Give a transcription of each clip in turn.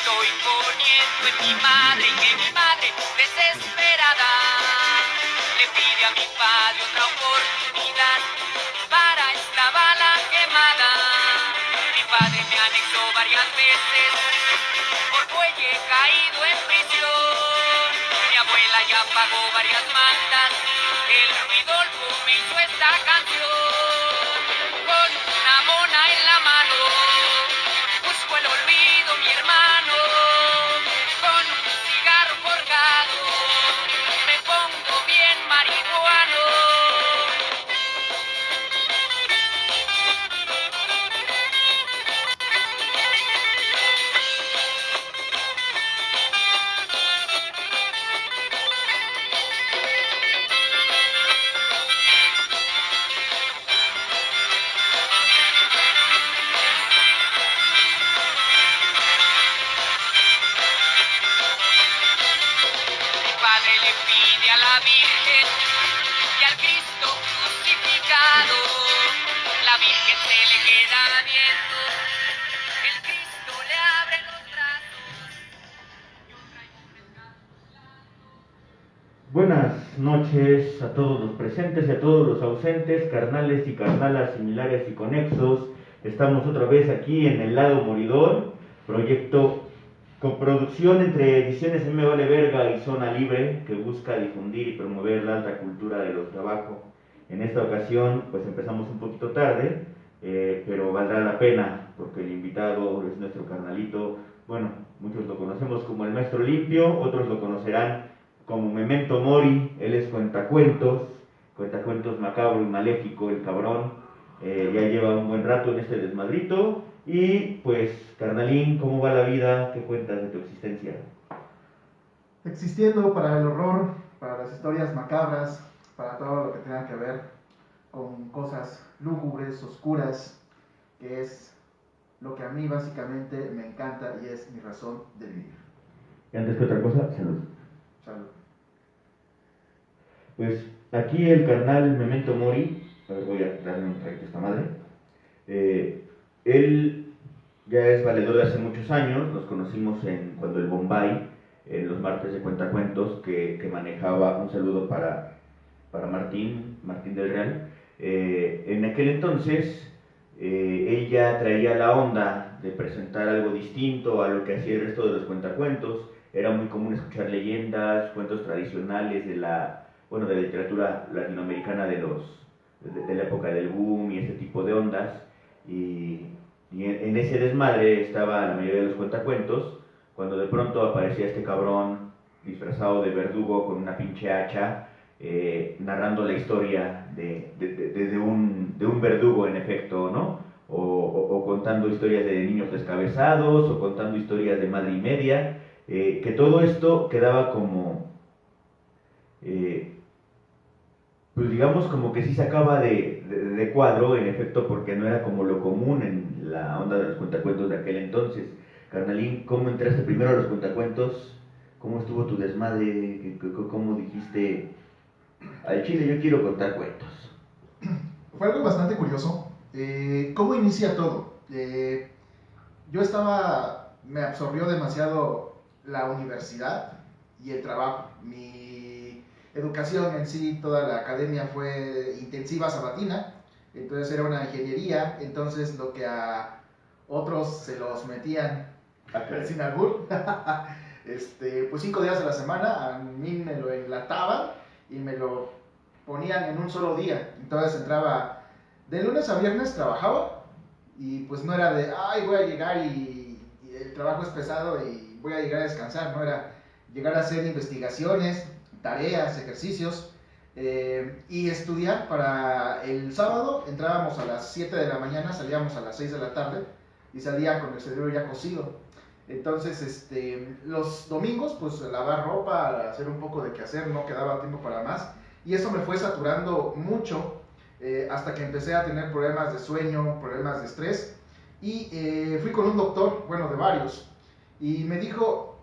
estoy poniendo en mi madre y que mi madre, desesperada, le pide a mi padre otra oportunidad para esta bala quemada. Mi padre me anexó varias veces por bueye caído en prisión. Mi abuela ya pagó varias mandas, el Ruidolfo me hizo esta canción. Con una mona en la mano, busco el olvido, mi hermano. Con un cigarro colgado, me pongo bien marihuano. Mi padre le pide a la Virgen y al Cristo crucificado. La Virgen se le queda viendo, el Cristo le abre los brazos. Buenas noches a todos los presentes y a todos los ausentes, carnales y carnalas similares y conexos. Estamos otra vez aquí en El Lado Moridor, proyecto con producción entre Ediciones Me Vale Verga y Zona Libre, que busca difundir y promover la alta cultura de los de abajo. En esta ocasión pues empezamos un poquito tarde, pero valdrá la pena porque el invitado es nuestro carnalito. Bueno, muchos lo conocemos como el Maestro Limpio, otros lo conocerán como Memento Mori. Él es cuentacuentos macabro y maléfico, el cabrón. Ya lleva un buen rato en este desmadrito. Y pues, carnalín, ¿cómo va la vida? ¿Qué cuentas de tu existencia? Existiendo para el horror, para las historias macabras, para todo lo que tenga que ver con cosas lúgubres, oscuras, que es lo que a mí básicamente me encanta y es mi razón de vivir. Y antes que otra cosa, salud. Salud. Pues aquí el carnal Memento Mori, a ver, voy a darle un traguito a esta madre. Él ya es valedor de hace muchos años, nos conocimos cuando el Bombay, en los martes de cuentacuentos, que manejaba. Un saludo para Martín del Real. En aquel entonces, ella traía la onda de presentar algo distinto a lo que hacía el resto de los cuentacuentos. Era muy común escuchar leyendas, cuentos tradicionales de la literatura latinoamericana de la época del boom y ese tipo de ondas. Y en ese desmadre estaba la mayoría de los cuentacuentos, cuando de pronto aparecía este cabrón disfrazado de verdugo con una pinche hacha, narrando la historia de un verdugo, en efecto, ¿no? O contando historias de niños descabezados, o contando historias de madre y media, que todo esto quedaba como, pues digamos, como que sí sacaba de cuadro, en efecto, porque no era como lo común en la onda de los cuentacuentos de aquel entonces. Carnalín, ¿cómo entraste primero a los cuentacuentos? ¿Cómo estuvo tu desmadre? ¿Cómo dijiste, al chile yo quiero contar cuentos? Fue algo bastante curioso. ¿Cómo inicia todo? Me absorbió demasiado la universidad y el trabajo. Mi educación en sí, toda la academia fue intensiva sabatina, entonces era una ingeniería, entonces lo que a otros se los metían sin albur, pues 5 días a la semana, a mí me lo enlataban y me lo ponían en un solo día. Entonces entraba de lunes a viernes, trabajaba y pues no era de, ay, voy a llegar y el trabajo es pesado y voy a llegar a descansar, no, era llegar a hacer investigaciones, tareas, ejercicios y estudiar. Para el sábado entrábamos a las 7 de la mañana, salíamos a las 6 de la tarde y salía con el cerebro ya cocido. Entonces, los domingos, pues lavar ropa, hacer un poco de quehacer, no quedaba tiempo para más. Y eso me fue saturando mucho hasta que empecé a tener problemas de sueño, problemas de estrés. Y fui con un doctor, bueno, de varios, y me dijo,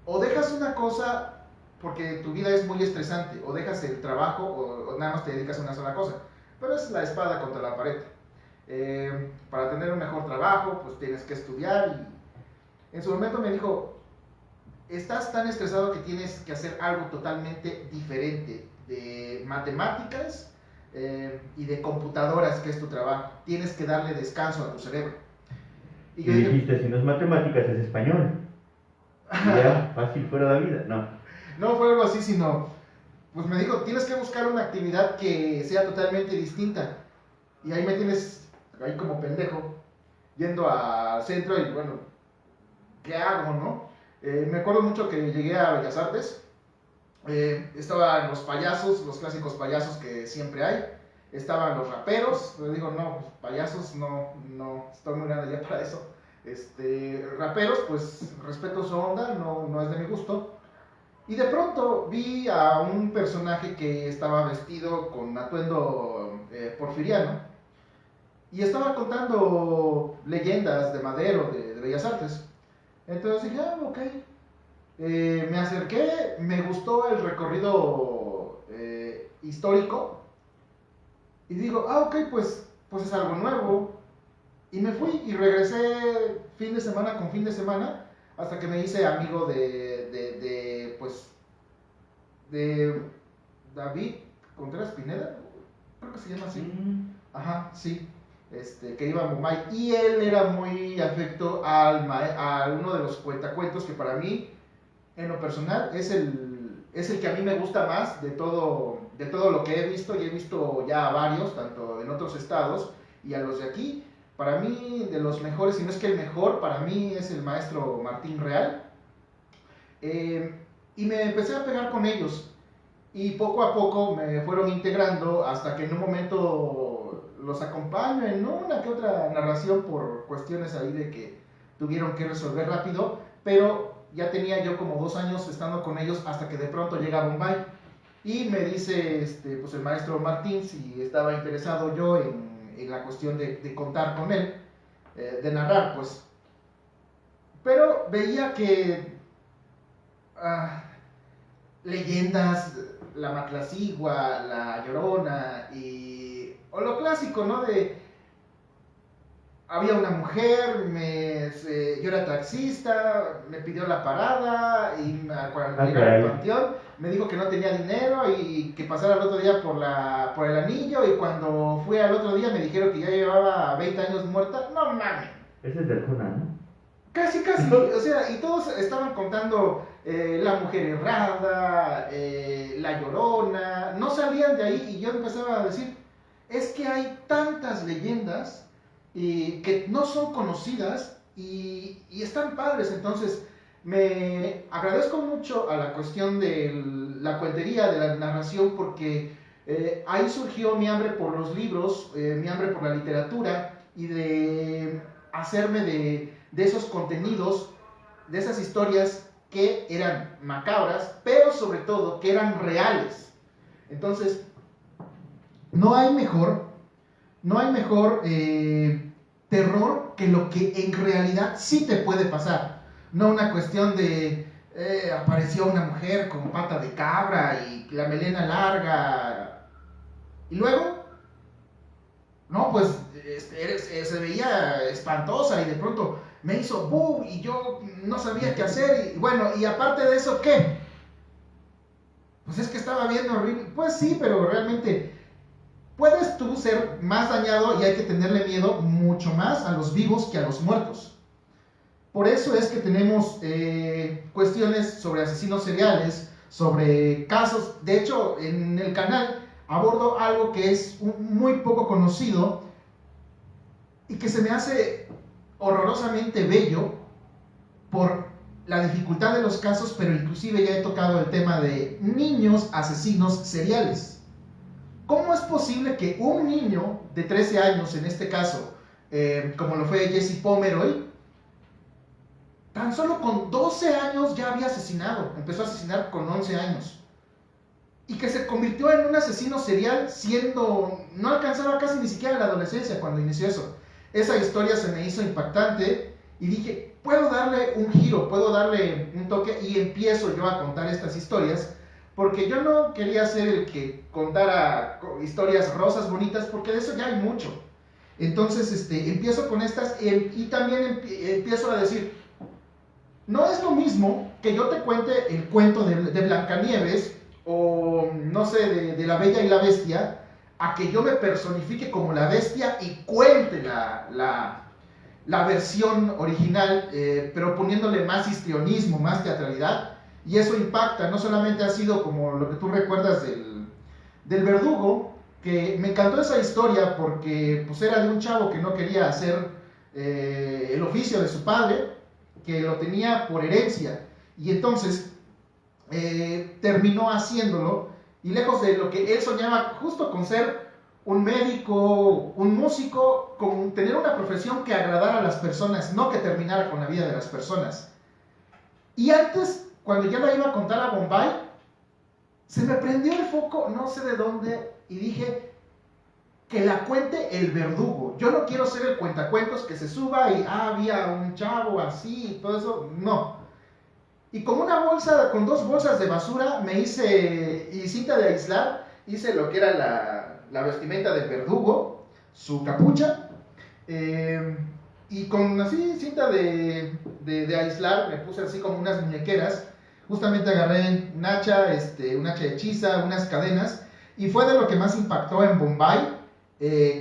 o dejas una cosa porque tu vida es muy estresante, o dejas el trabajo, o nada más te dedicas a una sola cosa. Pero es la espada contra la pared. Para tener un mejor trabajo, pues tienes que estudiar En su momento me dijo, estás tan estresado que tienes que hacer algo totalmente diferente de matemáticas y de computadoras, que es tu trabajo. Tienes que darle descanso a tu cerebro. Y yo dijiste, si no es matemáticas, es español. Y ya, fácil fuera la vida. No. No fue algo así, sino, pues me dijo, tienes que buscar una actividad que sea totalmente distinta. Y ahí me tienes, ahí como pendejo, yendo al centro y bueno, ¿qué hago, no? Me acuerdo mucho que llegué a Bellas Artes. Estaban los payasos, los clásicos payasos que siempre hay. Estaban los raperos. Le digo, no, pues, payasos no, estoy muy grande ya para eso. Raperos, pues respeto su onda, no es de mi gusto. Y de pronto vi a un personaje que estaba vestido con atuendo porfiriano y estaba contando leyendas de Madero, de Bellas Artes. Entonces dije, ok. Me acerqué, me gustó el recorrido histórico y digo, ok, pues es algo nuevo. Y me fui y regresé fin de semana con fin de semana hasta que me hice amigo de David Contreras Pineda, creo que se llama así. Ajá, sí. Que iba a Mumbai, y él era muy afecto a uno de los cuentacuentos que para mí, en lo personal, es el que a mí me gusta más de todo lo que he visto, y he visto ya a varios, tanto en otros estados y a los de aquí. Para mí, de los mejores, si no es que el mejor, para mí es el maestro Martín Real. Y me empecé a pegar con ellos, y poco a poco me fueron integrando hasta que en un momento los acompaño en una que otra narración por cuestiones ahí de que tuvieron que resolver rápido, pero ya tenía yo como 2 años estando con ellos hasta que de pronto llega Bombay y me dice pues el maestro Martín si estaba interesado yo en la cuestión de contar con él, de narrar pues. Pero veía que leyendas, la Matlacigua, la Llorona o lo clásico, ¿no? Había una mujer, yo era taxista, me pidió la parada y cuando llegué al panteón me dijo que no tenía dinero y que pasara el otro día por el anillo, y cuando fui al otro día me dijeron que ya llevaba 20 años muerta. No mames. Ese es del Conan, ¿no? Casi, o sea, y todos estaban contando la mujer errada, la Llorona, no salían de ahí, y yo empezaba a decir, es que hay tantas leyendas que no son conocidas y están padres. Entonces me agradezco mucho a la cuestión de la cuentería, de la narración, porque ahí surgió mi hambre por los libros, mi hambre por la literatura, y de hacerme de esos contenidos, de esas historias que eran macabras, pero sobre todo que eran reales. Entonces, no hay mejor terror que lo que en realidad sí te puede pasar. No una cuestión de apareció una mujer con pata de cabra y la melena larga, y luego, no, pues se veía espantosa, y de pronto me hizo boom y yo no sabía qué hacer, y bueno, y aparte de eso, ¿qué? Pues es que estaba viendo horrible. Pues sí, pero realmente puedes tú ser más dañado, y hay que tenerle miedo mucho más a los vivos que a los muertos. Por eso es que tenemos cuestiones sobre asesinos seriales, sobre casos. De hecho, en el canal abordo algo que es muy poco conocido y que se me hace horrorosamente bello por la dificultad de los casos, pero inclusive ya he tocado el tema de niños asesinos seriales. ¿Cómo es posible que un niño de 13 años, en este caso, como lo fue Jesse Pomeroy, tan solo con 12 años ya había asesinado? Empezó a asesinar con 11 años. Y que se convirtió en un asesino serial no alcanzaba casi ni siquiera la adolescencia cuando inició eso. Esa historia se me hizo impactante y dije, puedo darle un giro, puedo darle un toque, y empiezo yo a contar estas historias, porque yo no quería ser el que contara historias rosas, bonitas, porque de eso ya hay mucho. Entonces empiezo con estas, y también empiezo a decir, no es lo mismo que yo te cuente el cuento de Blancanieves o no sé, de La Bella y la Bestia, a que yo me personifique como la bestia y cuente la versión original, pero poniéndole más histrionismo, más teatralidad, y eso impacta. No solamente ha sido como lo que tú recuerdas del verdugo, que me encantó esa historia porque pues era de un chavo que no quería hacer el oficio de su padre, que lo tenía por herencia, y entonces terminó haciéndolo, y lejos de lo que él soñaba, justo con ser un médico, un músico, con tener una profesión que agradara a las personas, no que terminara con la vida de las personas. Y antes, cuando ya la iba a contar a Bombay, se me prendió el foco, no sé de dónde, y dije, que la cuente el verdugo. Yo no quiero ser el cuentacuentos que se suba y había un chavo así y todo eso, no. Y con una bolsa, con 2 bolsas de basura, me hice, y cinta de aislar, hice lo que era la vestimenta del verdugo, su capucha, eh, y con así cinta de aislar, me puse así como unas muñequeras, justamente agarré un hacha hechiza, unas cadenas, y fue de lo que más impactó en Bombay,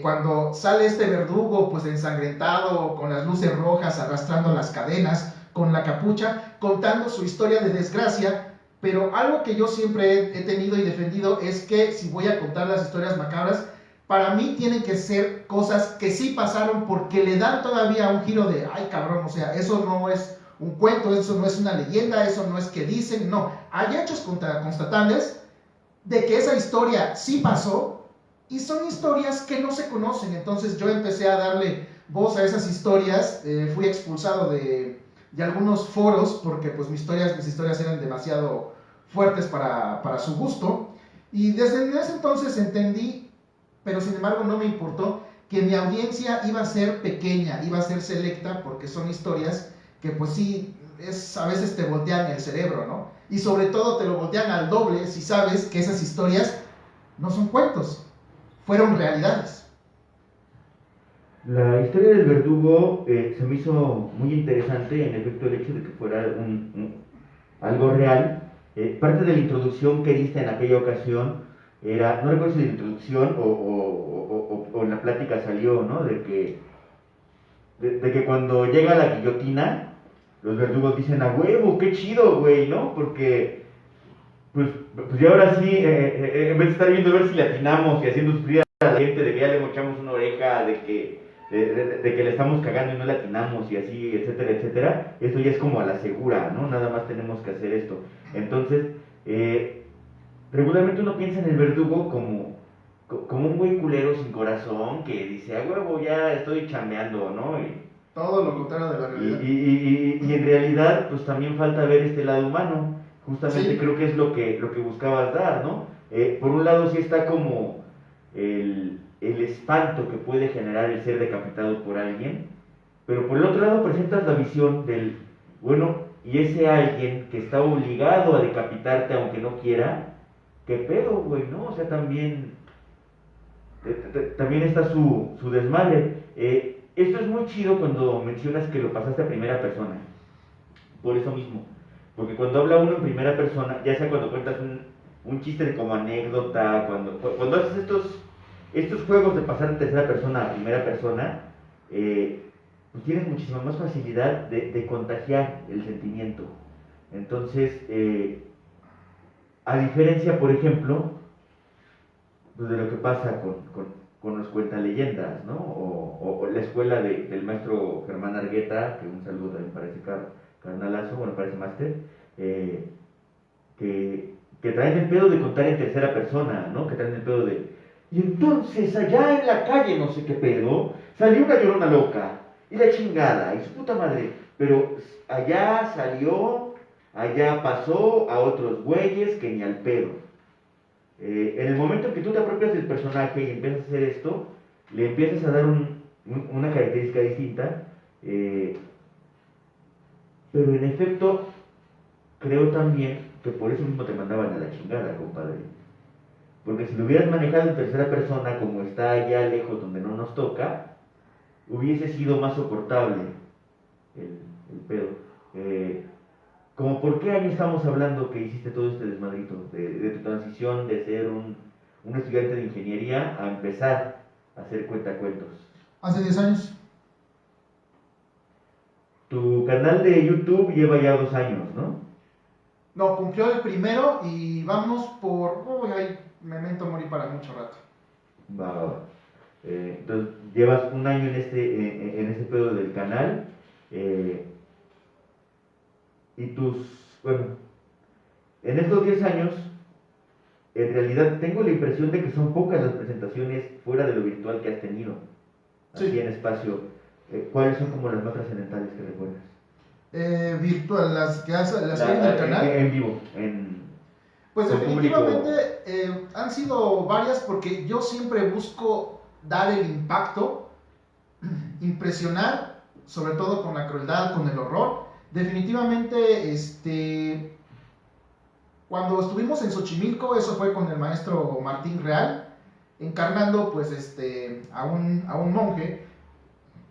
cuando sale este verdugo pues ensangrentado, con las luces rojas, arrastrando las cadenas, con la capucha, contando su historia de desgracia. Pero algo que yo siempre he tenido y defendido es que si voy a contar las historias macabras, para mí tienen que ser cosas que sí pasaron, porque le dan todavía un giro de, ay cabrón, o sea, eso no es un cuento, eso no es una leyenda, eso no es que dicen, no, hay hechos constatables de que esa historia sí pasó, y son historias que no se conocen. Entonces yo empecé a darle voz a esas historias, fui expulsado de algunos foros porque pues mis historias eran demasiado fuertes para su gusto, y desde ese entonces entendí, pero sin embargo no me importó, que mi audiencia iba a ser pequeña, iba a ser selecta, porque son historias que pues sí, a veces te voltean el cerebro, ¿no? Y sobre todo te lo voltean al doble si sabes que esas historias no son cuentos, fueron realidades. La historia del verdugo se me hizo muy interesante, en efecto, el hecho de que fuera algo real. Parte de la introducción que diste en aquella ocasión era, no recuerdo si de la introducción o en la plática salió, ¿no? De que cuando llega la guillotina, los verdugos dicen, a huevo, qué chido, güey, ¿no? Porque, pues ya ahora sí, en vez de estar viendo a ver si le atinamos y haciendo sufrir a la gente de que ya le mochamos una oreja, de que le estamos cagando y no le atinamos y así, etcétera, etcétera, esto ya es como a la segura, ¿no? Nada más tenemos que hacer esto. Entonces, regularmente uno piensa en el verdugo como un güey culero sin corazón que dice, a huevo, ya estoy chambeando, ¿no? Todo lo contrario de la realidad. Y en realidad, pues también falta ver este lado humano. Justamente Sí. creo que es lo que buscabas dar, ¿no? Por un lado sí está como el espanto que puede generar el ser decapitado por alguien, pero por el otro lado presentas la visión del, bueno, y ese alguien que está obligado a decapitarte aunque no quiera, ¿qué pedo, güey, no? O sea, también está su desmadre. Esto es muy chido cuando mencionas que lo pasaste a primera persona, por eso mismo. Porque cuando habla uno en primera persona, ya sea cuando cuentas un chiste de como anécdota, cuando haces estos juegos de pasar de tercera persona a primera persona, pues tienes muchísima más facilidad de contagiar el sentimiento. Entonces, a diferencia, por ejemplo, pues de lo que pasa con los cuentaleyendas, ¿no? O la escuela del maestro Germán Argueta, que un saludo también para ese carnalazo, bueno, para ese máster, que traen el pedo de contar en tercera persona, ¿no? Que traen el pedo de, y entonces allá en la calle no sé qué pedo, salió una llorona loca, y la chingada, y su puta madre, pero allá salió, allá pasó a otros güeyes que ni al pedo. En el momento en que tú te apropias del personaje y empiezas a hacer esto, le empiezas a dar una característica distinta, eh, pero en efecto, creo también que por eso mismo te mandaban a la chingada, compadre. Porque si lo hubieras manejado en tercera persona, como está allá lejos donde no nos toca, hubiese sido más soportable el pedo. ¿Cómo por qué año estamos hablando que hiciste todo este desmadrito? De tu transición de ser un estudiante de ingeniería a empezar a hacer cuentacuentos. Hace 10 años. Tu canal de YouTube lleva ya 2 años, ¿no? No, cumplió el primero y vamos por... Uy, ay, memento morir para mucho rato. Va, va, va. Entonces, llevas un año en este pedo del canal. Y bueno, en estos 10 años, en realidad tengo la impresión de que son pocas las presentaciones fuera de lo virtual que has tenido, así Sí. en espacio. ¿Cuáles son como las más trascendentales que recuerdas? Virtual, las que hay en el canal. En vivo, Pues con definitivamente público. han sido varias porque yo siempre busco dar el impacto, impresionar, sobre todo con la crueldad, con el horror. Definitivamente, cuando estuvimos en Xochimilco, eso fue con el maestro Martín Real, encarnando pues a un monje.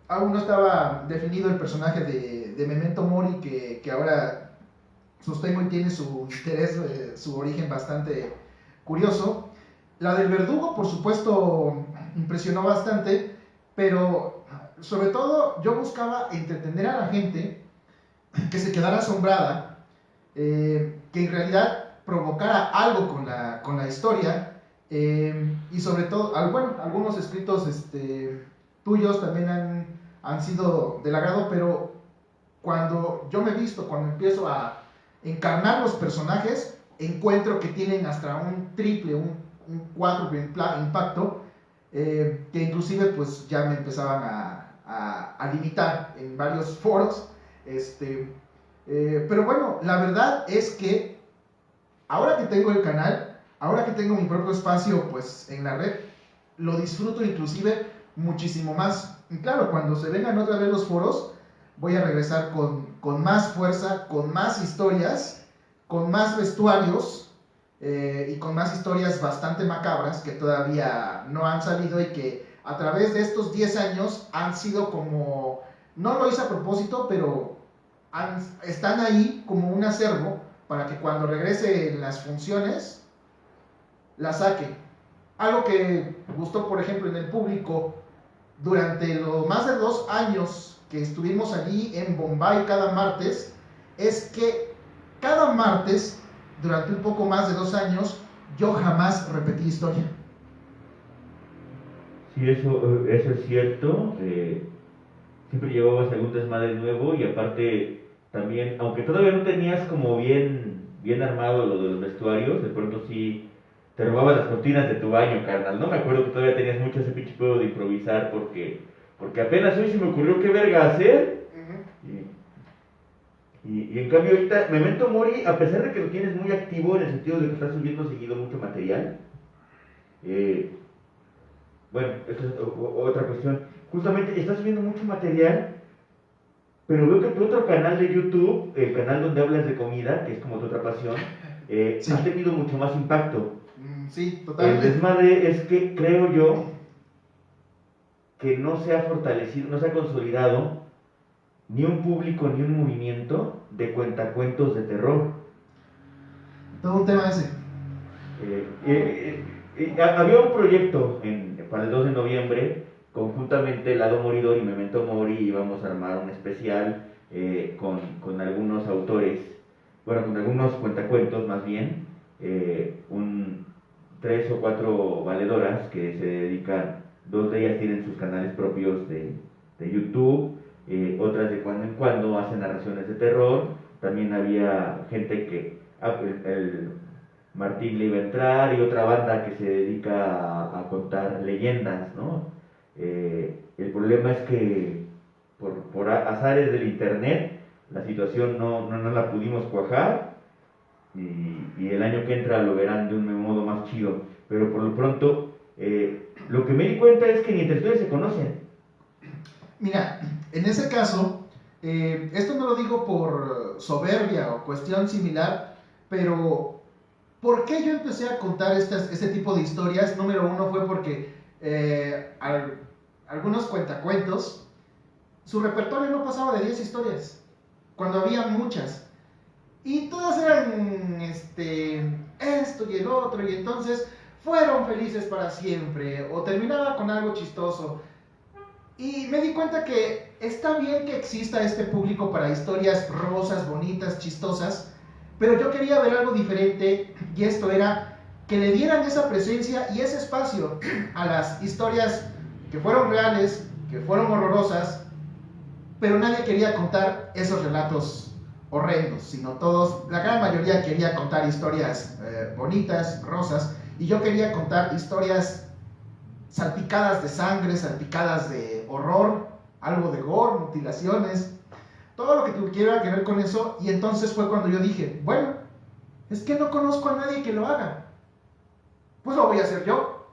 Aún no estaba definido el personaje de Memento Mori, que ahora sostengo y tiene su interés, su origen bastante curioso. La del verdugo, por supuesto, impresionó bastante, pero sobre todo yo buscaba entretener a la gente, que se quedara asombrada, que en realidad provocara algo con la historia, y sobre todo, bueno, algunos escritos tuyos también han sido del agrado, pero cuando yo me he visto, cuando empiezo a encarnar los personajes, encuentro que tienen hasta un triple, un cuádruple impacto, que inclusive pues ya me empezaban a limitar en varios foros. Pero bueno, la verdad es que ahora que tengo el canal, ahora que tengo mi propio espacio pues en la red, lo disfruto inclusive muchísimo más. Y claro, cuando se vengan otra vez los foros, voy a regresar con más fuerza, con más historias, con más vestuarios, y con más historias bastante macabras que todavía no han salido y que a través de estos 10 años han sido como, no lo hice a propósito, pero están ahí como un acervo para que cuando regrese en las funciones la saque. Algo que gustó, por ejemplo, en el público durante los más de 2 años que estuvimos allí en Bombay cada martes, es que cada martes, durante un poco más de 2 años, yo jamás repetí historia. Sí, eso es cierto. Siempre llevabas algún desmadre nuevo y aparte también, aunque todavía no tenías como bien armado lo de los vestuarios, de pronto sí te robabas las cortinas de tu baño, carnal. No me acuerdo que todavía tenías mucho ese pinche pedo de improvisar porque apenas hoy se me ocurrió qué verga hacer. Y en cambio ahorita, Memento Mori, a pesar de que lo tienes muy activo en el sentido de que estás subiendo seguido mucho material, bueno, esa es otra cuestión. Justamente estás subiendo mucho material, pero veo que tu otro canal de YouTube, el canal donde hablas de comida, que es como tu otra pasión, Sí. ha tenido mucho más impacto. Sí, El totalmente. desmadre es que creo yo que no se ha fortalecido, no se ha consolidado ni un público ni un movimiento de cuentacuentos de terror. Todo un tema ese. Había un proyecto para el 2 de noviembre, conjuntamente Lado Moridor y Memento Mori íbamos a armar un especial con algunos autores, bueno, con algunos cuentacuentos más bien, 3 o 4 valedoras que se dedican, 2 de ellas tienen sus canales propios de YouTube, otras de cuando en cuando hacen narraciones de terror. También había gente que el Martín le iba a entrar y otra banda que se dedica a contar leyendas, ¿no? El problema es que por azares del internet la situación no la pudimos cuajar y el año que entra lo verán de un modo más chido, pero por lo pronto lo que me di cuenta es que ni entre ustedes se conocen. Mira, en ese caso, esto no lo digo por soberbia o cuestión similar, pero ¿por qué yo empecé a contar este tipo de historias? Número uno fue porque algunos cuentacuentos, su repertorio no pasaba de 10 historias, cuando había muchas. y todas eran esto y el otro, y entonces fueron felices para siempre, o terminaba con algo chistoso. Y me di cuenta que está bien que exista este público para historias rosas, bonitas, chistosas, pero yo quería ver algo diferente, y esto era que le dieran esa presencia y ese espacio a las historias que fueron reales, que fueron horrorosas, pero nadie quería contar esos relatos horrendos, sino todos, la gran mayoría quería contar historias bonitas, rosas, y yo quería contar historias salpicadas de sangre, salpicadas de horror, algo de gore, mutilaciones, todo lo que tuviera que ver con eso. Y entonces fue cuando yo dije, bueno, es que no conozco a nadie que lo haga, pues lo voy a hacer yo.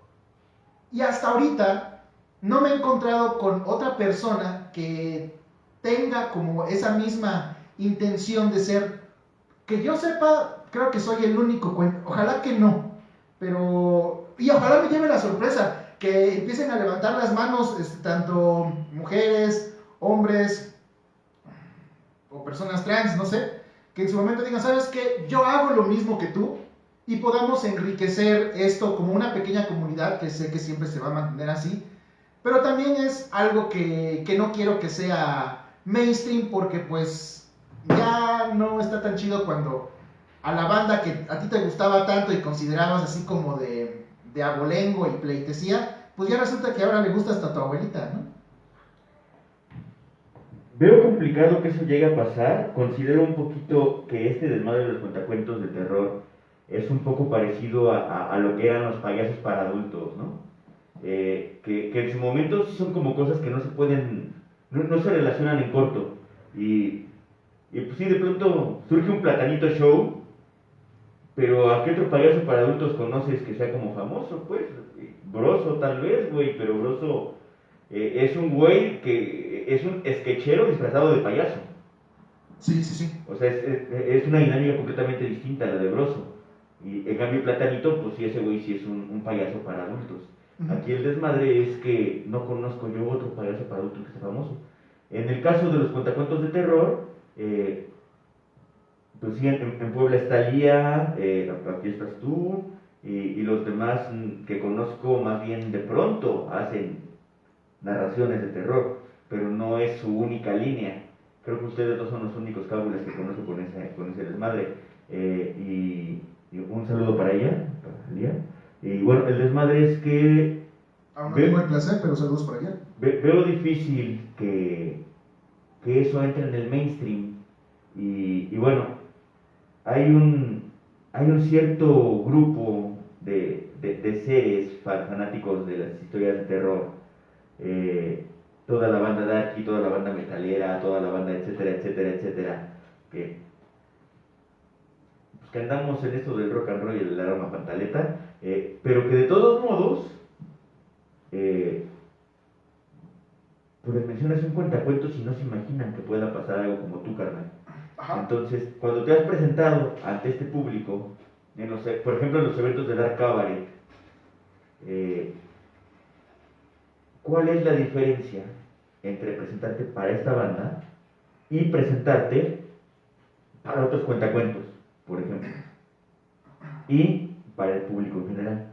Y hasta ahorita no me he encontrado con otra persona que tenga como esa misma intención de ser, que yo sepa, creo que soy el único, ojalá que no, pero, y ojalá me lleve la sorpresa, que empiecen a levantar las manos, tanto mujeres, hombres, o personas trans, no sé, que en su momento digan, ¿sabes qué? Yo hago lo mismo que tú, y podamos enriquecer esto como una pequeña comunidad, que sé que siempre se va a mantener así, pero también es algo que no quiero que sea mainstream, porque pues ya no está tan chido cuando a la banda que a ti te gustaba tanto y considerabas así como de abolengo y pleitesía, pues ya resulta que ahora le gusta hasta tu abuelita, ¿no? Veo complicado que eso llegue a pasar. Considero un poquito que este desmadre de los cuentacuentos de terror es un poco parecido a lo que eran los payasos para adultos, ¿no? Que en su momento sí son como cosas que no se pueden, no se relacionan en corto. Y pues sí, de pronto surge un Platanito Show, pero ¿a qué otro payaso para adultos conoces que sea como famoso? Pues Broso tal vez, güey, pero Broso es un güey que es un sketchero disfrazado de payaso. Sí, sí, sí. O sea, es una dinámica completamente distinta a la de Broso. Y en cambio Platanito, pues sí, ese güey sí es un payaso para adultos. Aquí el desmadre es que no conozco yo otro payaso para adultos que sea famoso. En el caso de los cuentacuentos de terror, pues sí, en Puebla está Lía, aquí estás tú, y los demás que conozco más bien de pronto hacen narraciones de terror, pero no es su única línea. Creo que ustedes dos son los únicos cábulas que conozco con ese desmadre. Y un saludo para ella, para Lía. Y bueno, el desmadre es que... Aún no tengo el placer, pero saludos para allá. Veo difícil que eso entre en el mainstream. Y bueno, hay un cierto grupo de seres fanáticos de las historias de terror. Toda la banda darky, toda la banda metalera, toda la banda etcétera, etcétera, etcétera. Que andamos en esto del rock and roll y del aroma pantaleta, pero que de todos modos, pues les mencionas un cuentacuentos y no se imaginan que pueda pasar algo como tú, carnal. Ajá. Entonces, cuando te has presentado ante este público, por ejemplo en los eventos de Dark Cabaret, ¿cuál es la diferencia entre presentarte para esta banda y presentarte para otros cuentacuentos, por ejemplo, y para el público en general?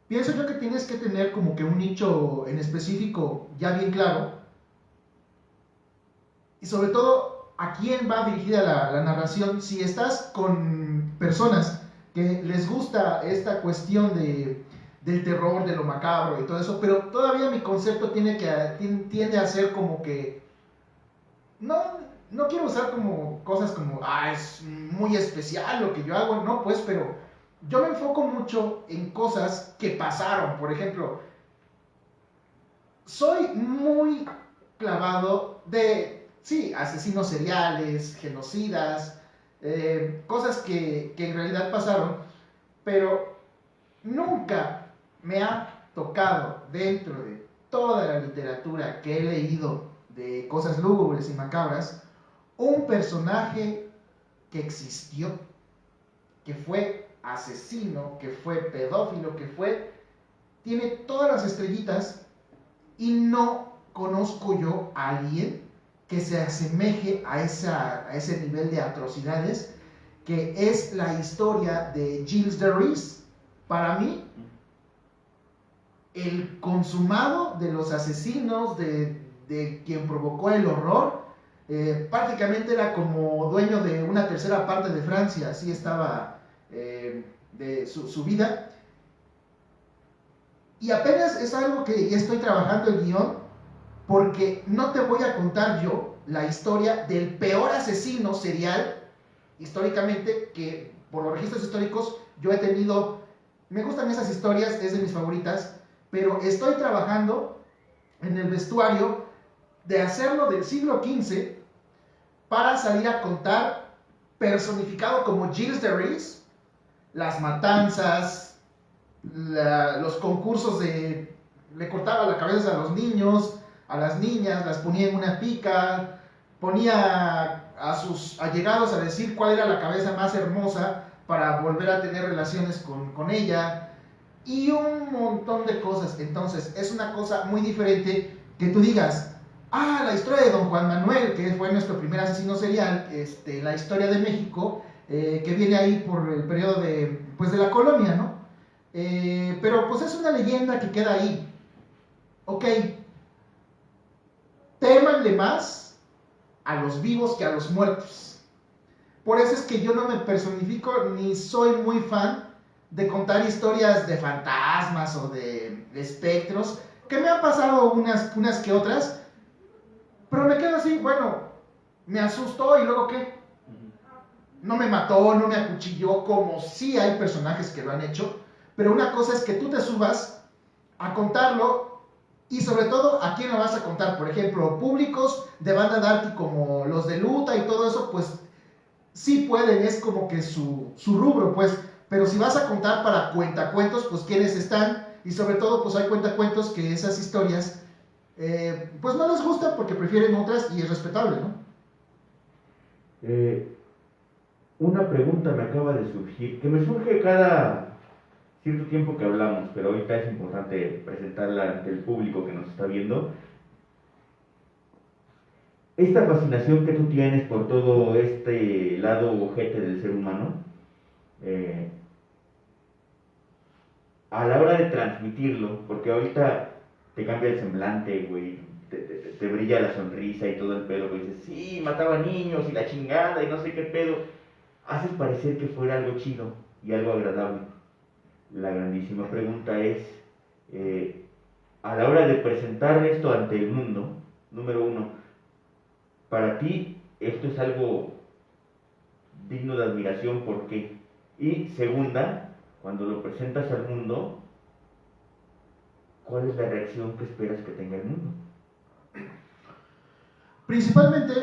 Pienso yo que tienes que tener como que un nicho en específico ya bien claro, y sobre todo a quién va dirigida la narración. Si estás con personas que les gusta esta cuestión del terror, de lo macabro y todo eso, pero todavía mi concepto tiende a ser como que no quiero usar como cosas como es muy especial lo que yo hago, no, pues, pero yo me enfoco mucho en cosas que pasaron. Por ejemplo, soy muy clavado de, sí, asesinos seriales, genocidas, cosas que en realidad pasaron, pero nunca me ha tocado dentro de toda la literatura que he leído de cosas lúgubres y macabras, un personaje que existió, que fue asesino, que fue pedófilo, tiene todas las estrellitas, y no conozco yo a alguien que se asemeje a ese nivel de atrocidades, que es la historia de Gilles de Rais. Para mí, el consumado de los asesinos, de quien provocó el horror, prácticamente era como dueño de una tercera parte de Francia, así estaba de su vida. Y apenas es algo que ya estoy trabajando el guión, porque no te voy a contar yo la historia del peor asesino serial, históricamente, que por los registros históricos yo he tenido. Me gustan esas historias, es de mis favoritas, pero estoy trabajando en el vestuario de hacerlo del siglo XV para salir a contar, personificado como Gilles de Rais, las matanzas, los concursos de... Le cortaba la cabeza a los niños, a las niñas, las ponía en una pica, ponía a sus allegados a decir cuál era la cabeza más hermosa para volver a tener relaciones con ella, y un montón de cosas. Entonces es una cosa muy diferente que tú digas, la historia de Don Juan Manuel, que fue nuestro primer asesino serial, la historia de México, que viene ahí por el periodo de la colonia, ¿no? Pero pues es una leyenda que queda ahí. Ok, témanle más a los vivos que a los muertos. Por eso es que yo no me personifico ni soy muy fan de contar historias de fantasmas o de espectros, que me han pasado unas que otras, pero me quedo así, bueno, me asustó y luego ¿qué? No me mató, no me acuchilló, como sí hay personajes que lo han hecho, pero una cosa es que tú te subas a contarlo, y sobre todo, ¿a quién lo vas a contar? Por ejemplo, públicos de banda darky como los de Luta y todo eso, pues sí pueden, es como que su rubro, pues. Pero si vas a contar para cuentacuentos, pues ¿quiénes están? Y sobre todo, pues hay cuentacuentos que esas historias, pues no les gustan porque prefieren otras, y es respetable, ¿no? Una pregunta me acaba de surgir, que me surge cada cierto tiempo que hablamos, pero ahorita es importante presentarla ante el público que nos está viendo. Esta fascinación que tú tienes por todo este lado ojete del ser humano, a la hora de transmitirlo, porque ahorita te cambia el semblante, güey, te brilla la sonrisa y todo el pedo, güey, dices, sí, mataba niños y la chingada y no sé qué pedo, haces parecer que fuera algo chido y algo agradable. La grandísima pregunta es, a la hora de presentar esto ante el mundo, número uno, para ti esto es algo digno de admiración, ¿por qué? Y segunda, cuando lo presentas al mundo, ¿cuál es la reacción que esperas que tenga el mundo? Principalmente,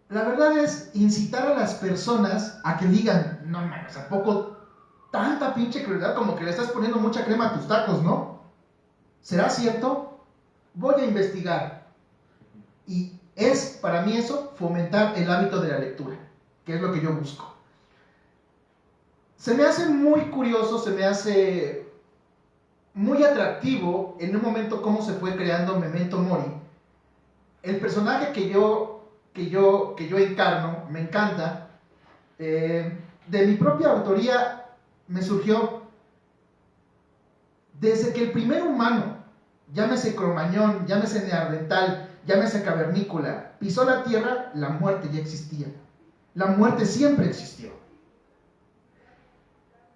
la verdad es incitar a las personas a que digan, no mames, ¿a poco tanta pinche crueldad como que le estás poniendo mucha crema a tus tacos, ¿no? ¿Será cierto? Voy a investigar. Y es, para mí eso, fomentar el hábito de la lectura, que es lo que yo busco. Se me hace muy curioso, se me hace muy atractivo en un momento cómo se fue creando Memento Mori. El personaje que yo encarno, me encanta. De mi propia autoría me surgió desde que el primer humano, llámese Cromañón, llámese Neandertal, llámese cavernícola, pisó la tierra, la muerte ya existía. La muerte siempre existió.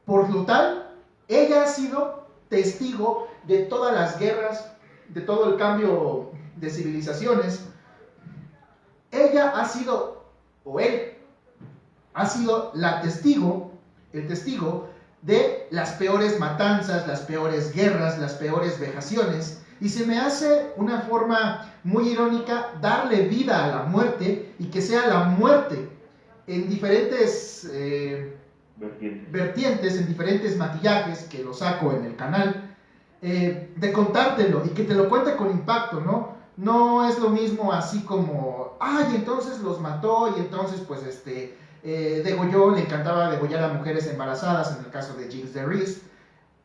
Por lo tal, ella ha sido testigo de todas las guerras, de todo el cambio de civilizaciones. Ella ha sido, o él, ha sido el testigo de las peores matanzas, las peores guerras, las peores vejaciones. Y se me hace una forma muy irónica darle vida a la muerte, y que sea la muerte en diferentes vertientes, en diferentes maquillajes, que lo saco en el canal, de contártelo y que te lo cuente con impacto, ¿no? No es lo mismo así como, ay, entonces los mató y entonces pues degolló, le encantaba degollar a mujeres embarazadas, en el caso de Gilles de Rais.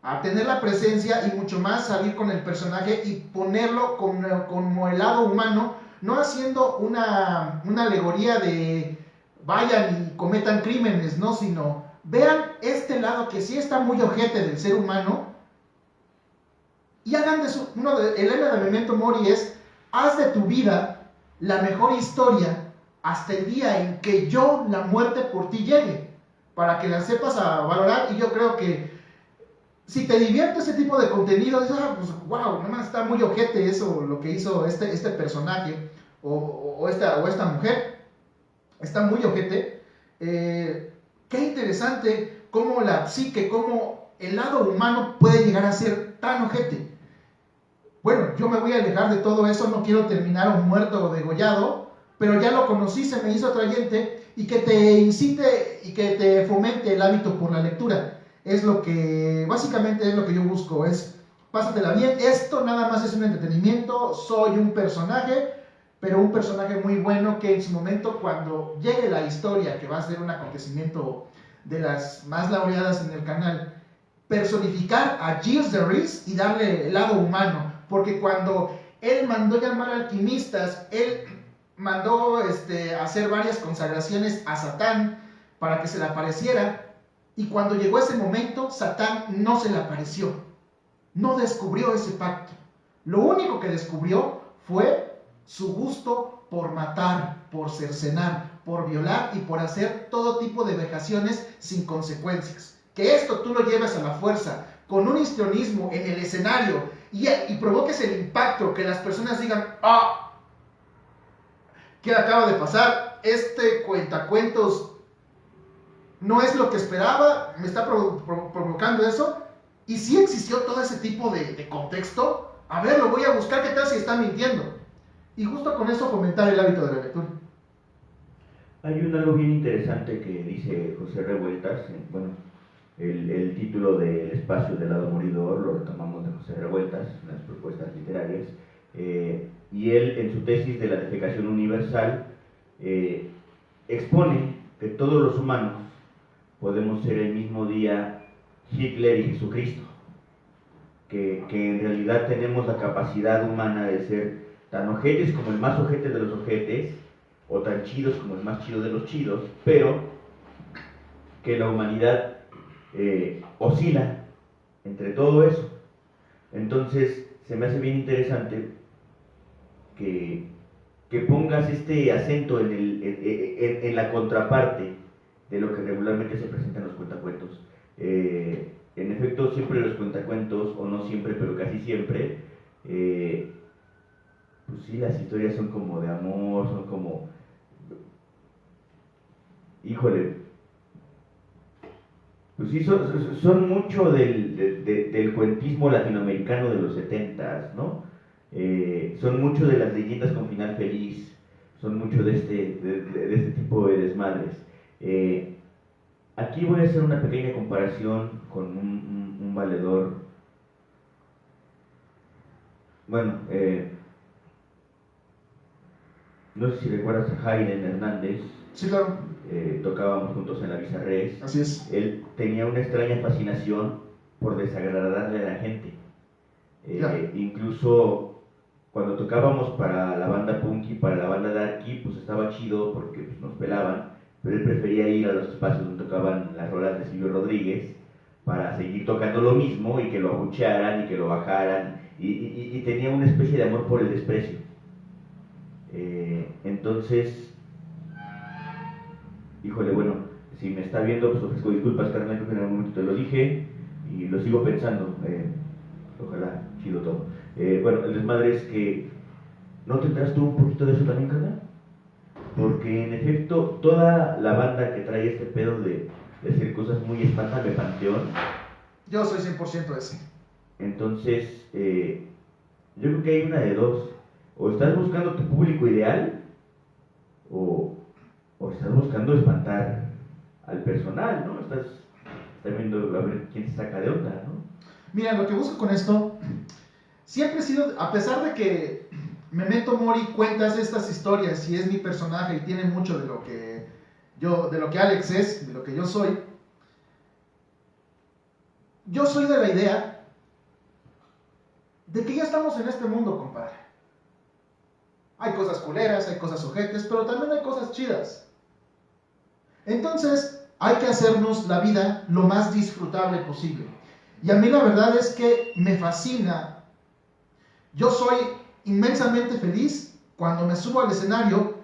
a tener la presencia y mucho más salir con el personaje y ponerlo como el lado humano, no haciendo una alegoría de vayan y cometan crímenes, ¿no? Sino vean este lado que sí está muy ojete del ser humano y hagan de el lema de Memento Mori es: haz de tu vida la mejor historia hasta el día en que la muerte por ti llegue, para que la sepas a valorar. Y yo creo que si te divierte ese tipo de contenido, dices, pues wow, nada más está muy ojete eso, lo que hizo este personaje o esta mujer, está muy ojete. Qué interesante cómo la psique, cómo el lado humano puede llegar a ser tan ojete. Bueno, yo me voy a alejar de todo eso, no quiero terminar un muerto o degollado, pero ya lo conocí, se me hizo atrayente, y que te incite y que te fomente el hábito por la lectura. Es lo que, básicamente es lo que yo busco, es pásatela bien. Esto nada más es un entretenimiento, soy un personaje, pero un personaje muy bueno que en su momento, cuando llegue la historia, que va a ser un acontecimiento de las más laureadas en el canal, personificar a Gilles de Rais y darle el lado humano. Porque cuando él mandó llamar alquimistas, él mandó hacer varias consagraciones a Satán para que se le apareciera, y cuando llegó ese momento, Satán no se le apareció, no descubrió ese pacto. Lo único que descubrió fue su gusto por matar, por cercenar, por violar y por hacer todo tipo de vejaciones sin consecuencias. Que esto tú lo lleves a la fuerza, con un histrionismo en el escenario, y provoques el impacto, que las personas digan: ¡ah! ¿Qué acaba de pasar? Este cuentacuentos no es lo que esperaba, me está provocando eso. Y sí existió todo ese tipo de contexto. A ver, lo voy a buscar, ¿qué tal si está mintiendo? Y justo con eso fomentar el hábito de la lectura. Hay algo bien interesante que dice José Revueltas, bueno, el título del espacio del lado moridor lo retomamos de José Revueltas, unas propuestas literarias, y él en su tesis de la defecación universal expone que todos los humanos podemos ser el mismo día Hitler y Jesucristo, que en realidad tenemos la capacidad humana de ser tan ojetes como el más ojete de los ojetes, o tan chidos como el más chido de los chidos, pero que la humanidad oscila entre todo eso. Entonces se me hace bien interesante que pongas este acento en la contraparte de lo que regularmente se presenta en los cuentacuentos. En efecto, siempre los cuentacuentos, o no siempre, pero casi siempre, pues sí, las historias son como de amor, son como, híjole, pues sí, son mucho del cuentismo latinoamericano de los 70s, ¿no? Son mucho de las leyendas con final feliz, son mucho de este tipo de desmadres. Aquí voy a hacer una pequeña comparación con un valedor. Bueno, no sé si recuerdas a Hayden Hernández. Sí, claro. Tocábamos juntos en la Bizarres. Así es. Él tenía una extraña fascinación por desagradarle a la gente. Incluso cuando tocábamos para la banda punk y para la banda darky, pues estaba chido porque pues, nos pelaban, pero él prefería ir a los espacios donde tocaban las rolas de Silvio Rodríguez para seguir tocando lo mismo y que lo abuchearan y que lo bajaran, y tenía una especie de amor por el desprecio. Entonces, híjole, bueno, si me está viendo, pues ofrezco disculpas, carnal, creo que en algún momento te lo dije y lo sigo pensando. Ojalá, chido todo. Bueno, el desmadre es que ¿no tendrás tú un poquito de eso también, carnal? Porque en efecto, toda la banda que trae este pedo de hacer cosas muy espántame panteón. Yo soy 100% ese. Entonces, yo creo que hay una de dos. O estás buscando tu público ideal, o estás buscando espantar al personal, ¿no? Estás viendo a ver quién se saca de onda, ¿no? Mira, lo que busco con esto, siempre he sido, a pesar de que Memento Mori cuentas estas historias y es mi personaje y tiene mucho de lo que Alex es, de lo que yo soy, yo soy de la idea de que ya estamos en este mundo, compadre. Hay cosas culeras, hay cosas ojetes, pero también hay cosas chidas. Entonces, hay que hacernos la vida lo más disfrutable posible. Y a mí la verdad es que me fascina. Yo soy inmensamente feliz cuando me subo al escenario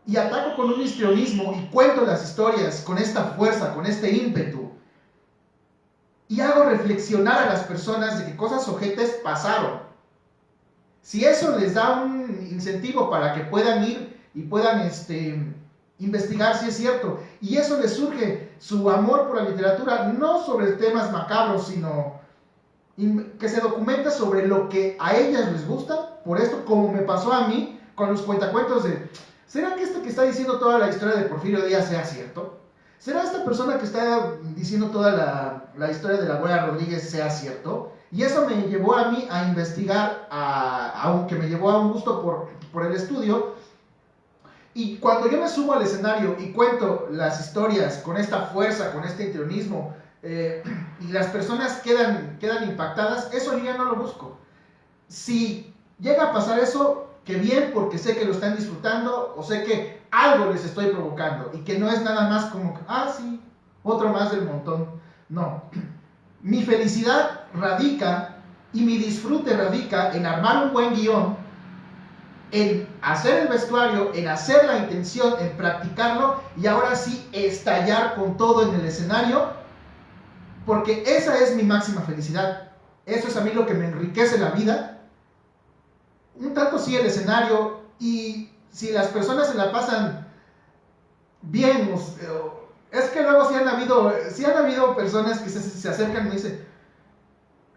y ataco con un histrionismo y cuento las historias con esta fuerza, con este ímpetu. Y hago reflexionar a las personas de que cosas ojetes pasaron. Si eso les da un incentivo para que puedan ir y puedan investigar si es cierto, y eso les surge su amor por la literatura, no sobre temas macabros, sino que se documente sobre lo que a ellas les gusta. Por esto, como me pasó a mí con los cuentacuentos de, ¿será que este que está diciendo toda la historia de Porfirio Díaz sea cierto? ¿Será esta persona que está diciendo toda la historia de la abuela Rodríguez sea cierto? Y eso me llevó a mí a investigar, aunque me llevó a un gusto por el estudio. Y cuando yo me subo al escenario y cuento las historias con esta fuerza, con este intrionismo, y las personas quedan impactadas, eso yo ya no lo busco. Si llega a pasar eso, que bien, porque sé que lo están disfrutando, o sé que algo les estoy provocando, y que no es nada más como, sí, otro más del montón. No. Mi felicidad radica y mi disfrute radica en armar un buen guión, en hacer el vestuario, en hacer la intención, en practicarlo y ahora sí estallar con todo en el escenario, porque esa es mi máxima felicidad. Eso es a mí lo que me enriquece la vida. Un tanto sí el escenario, y si las personas se la pasan bien, es que luego sí han habido personas que se acercan y me dicen,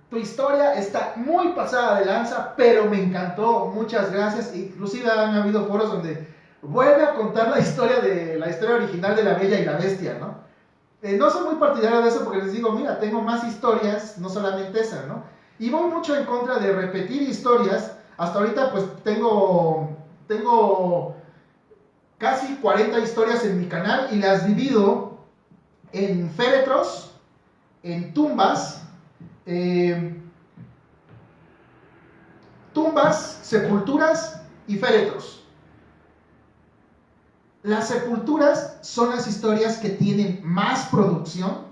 tu historia está muy pasada de lanza, pero me encantó, muchas gracias. Inclusive han habido foros donde vuelve a contar la historia original de La Bella y la Bestia, ¿no? No soy muy partidario de eso porque les digo, mira, tengo más historias, no solamente esa, ¿no? Y voy mucho en contra de repetir historias. Hasta ahorita pues tengo casi 40 historias en mi canal y las divido en féretros, en tumbas, sepulturas y féretros. Las sepulturas son las historias que tienen más producción.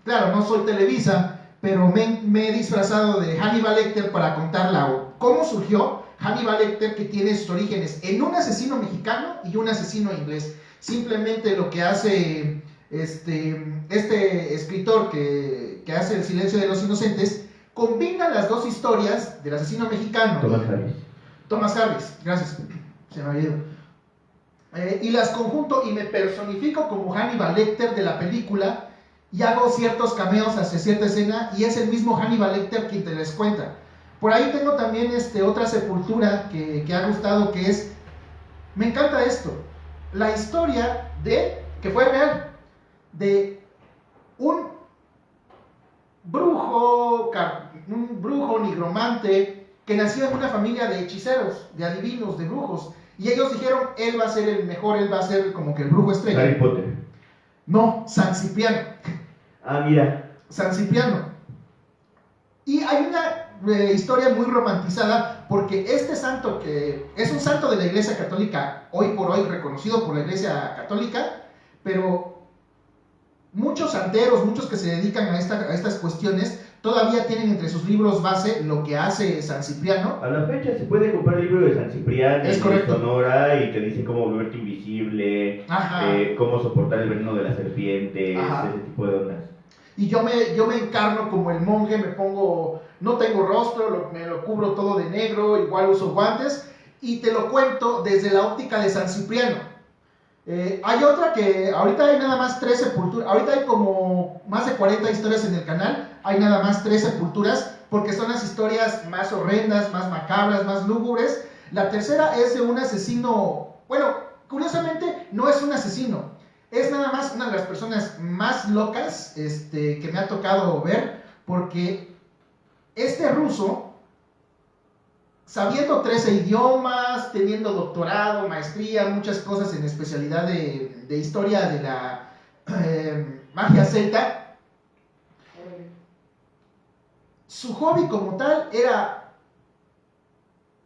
Claro, no soy Televisa, pero me he disfrazado de Hannibal Lecter para contar cómo surgió Hannibal Lecter, que tiene sus orígenes en un asesino mexicano y un asesino inglés. Simplemente lo que hace este escritor que hace El silencio de los inocentes, combina las dos historias del asesino mexicano. Thomas Harris, gracias, se me había ido. Y las conjunto y me personifico como Hannibal Lecter de la película y hago ciertos cameos hacia cierta escena y es el mismo Hannibal Lecter quien te les cuenta. Por ahí tengo también otra sepultura que ha gustado, que es, me encanta esto, la historia que fue real, de un brujo nigromante que nació en una familia de hechiceros, de adivinos, de brujos, y ellos dijeron, él va a ser el mejor, él va a ser como que el brujo estrella. Harry Potter. No, San Cipriano. Mira. San Cipriano. Y hay una historia muy romantizada, porque este santo, que es un santo de la Iglesia Católica, hoy por hoy reconocido por la Iglesia Católica, pero muchos santeros, muchos que se dedican a estas cuestiones, todavía tienen entre sus libros base lo que hace San Cipriano. A la fecha se puede comprar el libro de San Cipriano en Sonora y te dice cómo volverte invisible, cómo soportar el veneno de la serpiente, ese tipo de ondas. Y yo me encarno como el monje, no tengo rostro, me lo cubro todo de negro, igual uso guantes, y te lo cuento desde la óptica de San Cipriano. Hay otra que ahorita hay nada más 3 sepulturas, ahorita hay como más de 40 historias en el canal, hay nada más 3 sepulturas, porque son las historias más horrendas, más macabras, más lúgubres. La tercera es de un asesino, bueno, curiosamente no es un asesino, es nada más una de las personas más locas que me ha tocado ver, porque este ruso, sabiendo 13 idiomas, teniendo doctorado, maestría, muchas cosas en especialidad de historia de la magia celta, su hobby como tal era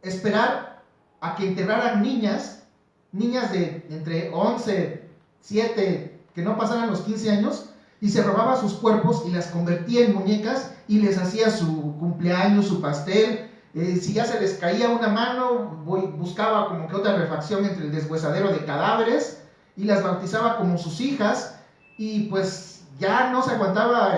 esperar a que enterraran niñas de entre 11, 7, que no pasaran los 15 años, y se robaba sus cuerpos y las convertía en muñecas y les hacía su cumpleaños, su pastel. Si ya se les caía una mano, buscaba como que otra refacción entre el deshuesadero de cadáveres y las bautizaba como sus hijas, y pues ya no se aguantaba,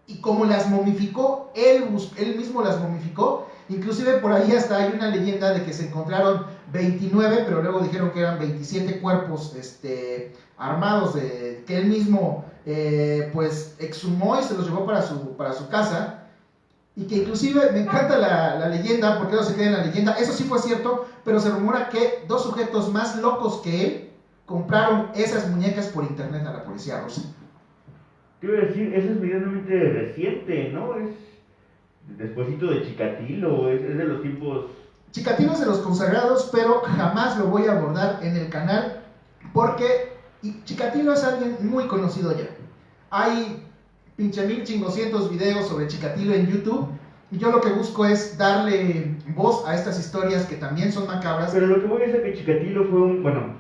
y como las momificó, él mismo las momificó. Inclusive por ahí hasta hay una leyenda de que se encontraron 29, pero luego dijeron que eran 27 cuerpos armados, que él mismo pues exhumó y se los llevó para su casa. Y que inclusive me encanta la leyenda, porque no se queda en la leyenda, eso sí fue cierto, pero se rumora que 2 sujetos más locos que él compraron esas muñecas por internet a la policía rusa. Te iba a decir, eso es medianamente reciente, ¿no? Es despuésito de Chikatilo, es de los tiempos... Chikatilo es de los consagrados, pero jamás lo voy a abordar en el canal, porque Chikatilo es alguien muy conocido ya. Hay pinche 1500 videos sobre Chikatilo en YouTube, y yo lo que busco es darle voz a estas historias que también son macabras. Pero lo que voy a decir es que Chikatilo fue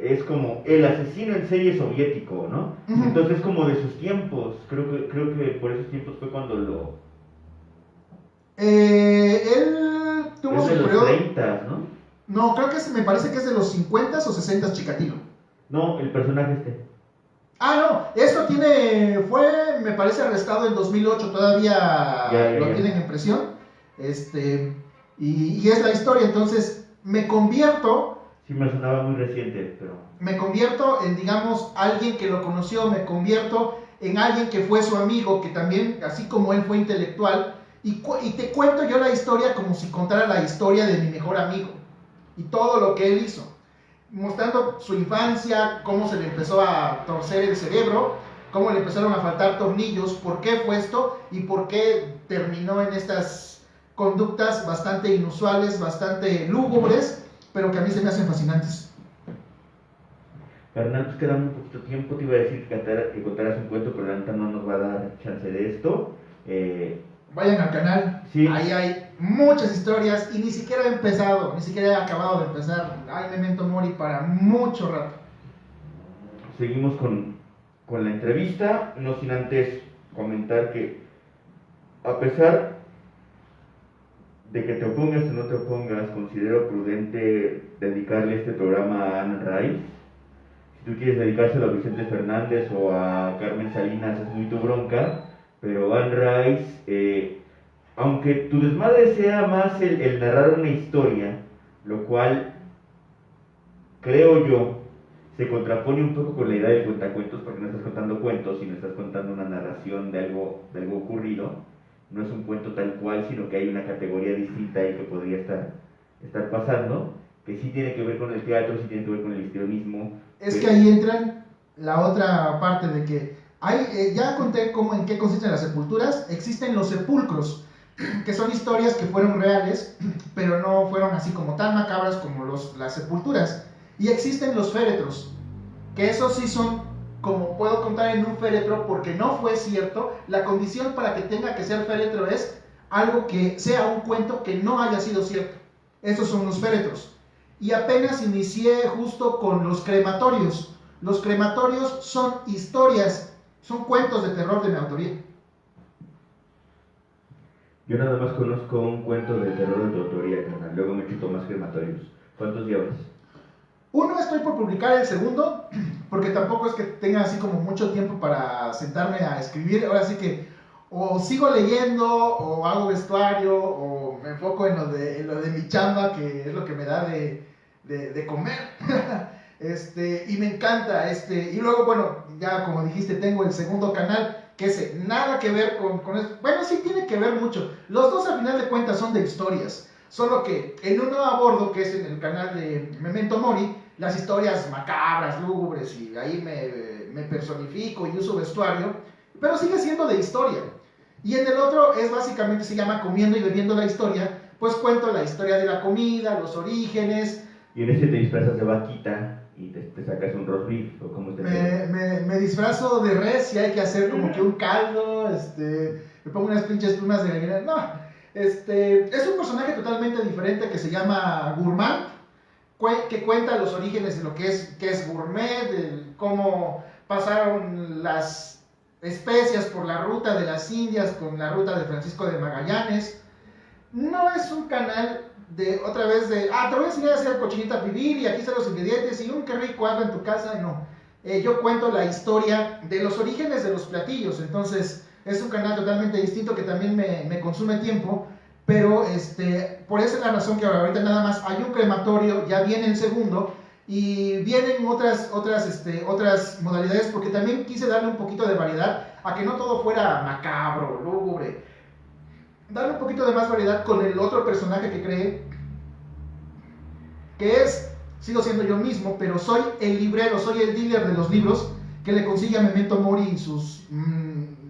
es como el asesino en serie soviético, ¿no? Uh-huh. Entonces como de sus tiempos, creo que por esos tiempos fue cuando lo... Él tuvo es de su los periodo... 30, ¿no? No, creo que me parece que es de los 50 o 60 Chikatilo. No, el personaje Ah, no, esto fue, me parece, arrestado en 2008, todavía lo tienen en prisión, y es la historia. Entonces me convierto... Sí, me sonaba muy reciente, pero... Me convierto en, digamos, alguien que lo conoció, me convierto en alguien que fue su amigo, que también, así como él fue intelectual, y te cuento yo la historia como si contara la historia de mi mejor amigo, y todo lo que él hizo, mostrando su infancia, cómo se le empezó a torcer el cerebro, cómo le empezaron a faltar tornillos, por qué fue esto y por qué terminó en estas conductas bastante inusuales, bastante lúgubres, pero que a mí se me hacen fascinantes. Carnal, pues queda muy poquito tiempo, te iba a decir que contaras un cuento, pero la neta no nos va a dar chance de esto. Vayan al canal, sí. Ahí hay muchas historias y ni siquiera he empezado, ni siquiera he acabado de empezar. Hay Memento Mori para mucho rato. Seguimos con la entrevista, no sin antes comentar que a pesar de que te opongas o no te opongas, considero prudente dedicarle este programa a Anne Rice. Si tú quieres dedicárselo a Vicente Fernández o a Carmen Salinas, es muy tu bronca, pero Anne Rice, aunque tu desmadre sea más el narrar una historia, lo cual creo yo se contrapone un poco con la idea del cuentacuentos, porque no estás contando cuentos, sino estás contando una narración de algo ocurrido. No es un cuento tal cual, sino que hay una categoría distinta ahí que podría estar pasando, que sí tiene que ver con el teatro, sí tiene que ver con el histrionismo. Es que ahí entra la otra parte de que ya conté en qué consisten las sepulturas. Existen los sepulcros, que son historias que fueron reales, pero no fueron así como tan macabras como las sepulturas. Y existen los féretros, que esos sí son, como puedo contar en un féretro, porque no fue cierto. La condición para que tenga que ser féretro es algo que sea un cuento que no haya sido cierto. Esos son los féretros. Y apenas inicié justo con los crematorios. Los crematorios son historias, son cuentos de terror de mi autoría. Yo nada más conozco un cuento de terror de tu autoría, carnal. Luego me chuto más crematorios. ¿Cuántos llevas? Uno, estoy por publicar el segundo, porque tampoco es que tenga así como mucho tiempo para sentarme a escribir. Ahora sí que o sigo leyendo, o hago vestuario, o me enfoco en lo de mi chamba, que es lo que me da de comer. Y me encanta. Y luego, bueno, ya como dijiste, tengo el segundo canal, que es nada que ver con eso. Bueno, sí tiene que ver mucho. Los dos, al final de cuentas, son de historias. Solo que en uno abordo, que es en el canal de Memento Mori, las historias macabras, lúgubres, y ahí me personifico y uso vestuario, pero sigue siendo de historia. Y en el otro básicamente se llama Comiendo y Bebiendo la Historia, pues cuento la historia de la comida, los orígenes. Y en ese te disfrazas de vaquita. y te sacas un roast beef, o cómo te me disfrazo de res y hay que hacer como que un caldo, me pongo unas pinches plumas de gallina. No, es un personaje totalmente diferente que se llama Gourmand, que cuenta los orígenes de lo que es gourmet, de cómo pasaron las especias por la ruta de las Indias con la ruta de Francisco de Magallanes. No es un canal te voy a enseñar a hacer cochinita pibil y aquí están los ingredientes y qué rico algo en tu casa. No, yo cuento la historia de los orígenes de los platillos, entonces es un canal totalmente distinto que también me consume tiempo, pero por esa es la razón que ahorita nada más hay un crematorio, ya viene el segundo y vienen otras modalidades, porque también quise darle un poquito de variedad a que no todo fuera macabro, lúgubre, darle un poquito de más variedad con el otro personaje que creé, que sigo siendo yo mismo, pero soy el librero, soy el dealer de los libros que le consigue a Memento Mori sus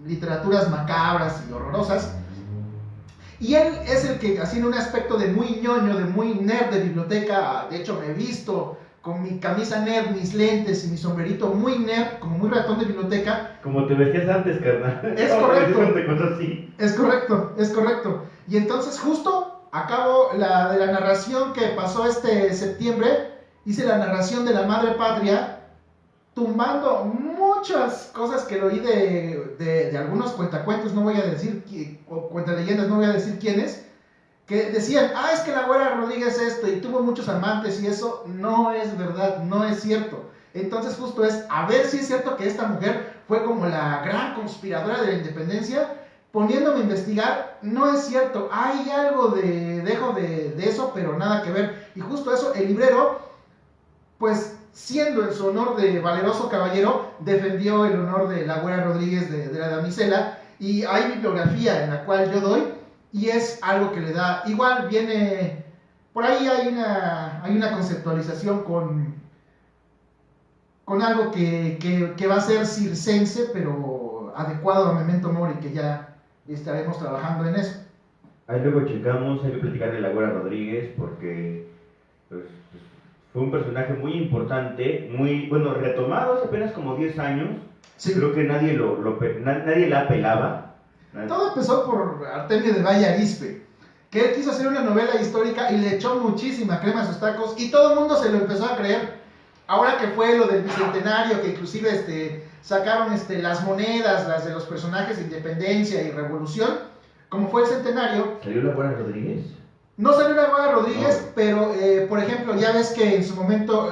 literaturas macabras y horrorosas. Y él es el que, así en un aspecto de muy ñoño, de muy nerd de biblioteca, de hecho me he visto con mi camisa nerd, mis lentes y mi sombrerito muy nerd, como muy ratón de biblioteca. Como te vestías antes, carnal. Es correcto. Es Cosas correcto. Y entonces justo acabo de la narración que pasó este septiembre, hice la narración de la Madre Patria, tumbando muchas cosas que lo oí de algunos cuentacuentos, no voy a decir, o cuentaleyendas, no voy a decir quiénes, que decían, es que la Güera Rodríguez y tuvo muchos amantes, y eso no es verdad, no es cierto. Entonces justo es, a ver si es cierto que esta mujer fue como la gran conspiradora de la independencia. Poniéndome a investigar, no es cierto, hay algo de eso, pero nada que ver. Y justo eso, el librero, pues siendo en su honor de valeroso caballero, defendió el honor de la Güera Rodríguez de la damisela, y hay bibliografía en la cual yo doy, y es algo que le da, igual viene, por ahí hay una conceptualización con algo que va a ser circense, pero adecuado a Memento Mori, que ya estaremos trabajando en eso. Ahí luego checamos, hay que platicar de la Güera Rodríguez, porque pues, fue un personaje muy importante, muy, bueno, retomado hace apenas como 10 años. Sí. Creo que nadie nadie la apelaba. Todo empezó por Artemio de Valle Arizpe, que él quiso hacer una novela histórica y le echó muchísima crema a sus tacos y todo el mundo se lo empezó a creer. Ahora que fue lo del bicentenario, que inclusive sacaron las monedas, las de los personajes de independencia y revolución, como fue el centenario. ¿Salió la Güera Rodríguez? No salió la Güera Rodríguez, no. Pero por ejemplo, ya ves que en su momento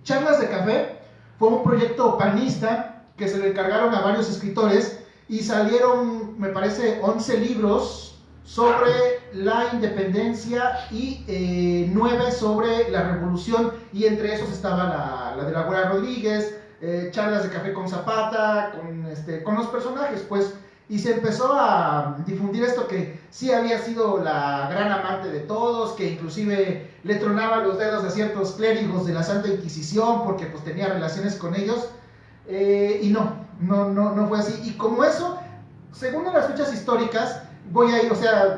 Charlas de Café fue un proyecto panista que se le encargaron a varios escritores y salieron, me parece, 11 libros sobre la independencia y 9 sobre la revolución, y entre esos estaba la de la Güera Rodríguez, Charlas de Café con Zapata, con los personajes, pues, y se empezó a difundir esto, que sí había sido la gran amante de todos, que inclusive le tronaba los dedos a ciertos clérigos de la Santa Inquisición porque pues tenía relaciones con ellos, y no fue así. Y como eso, según las fechas históricas,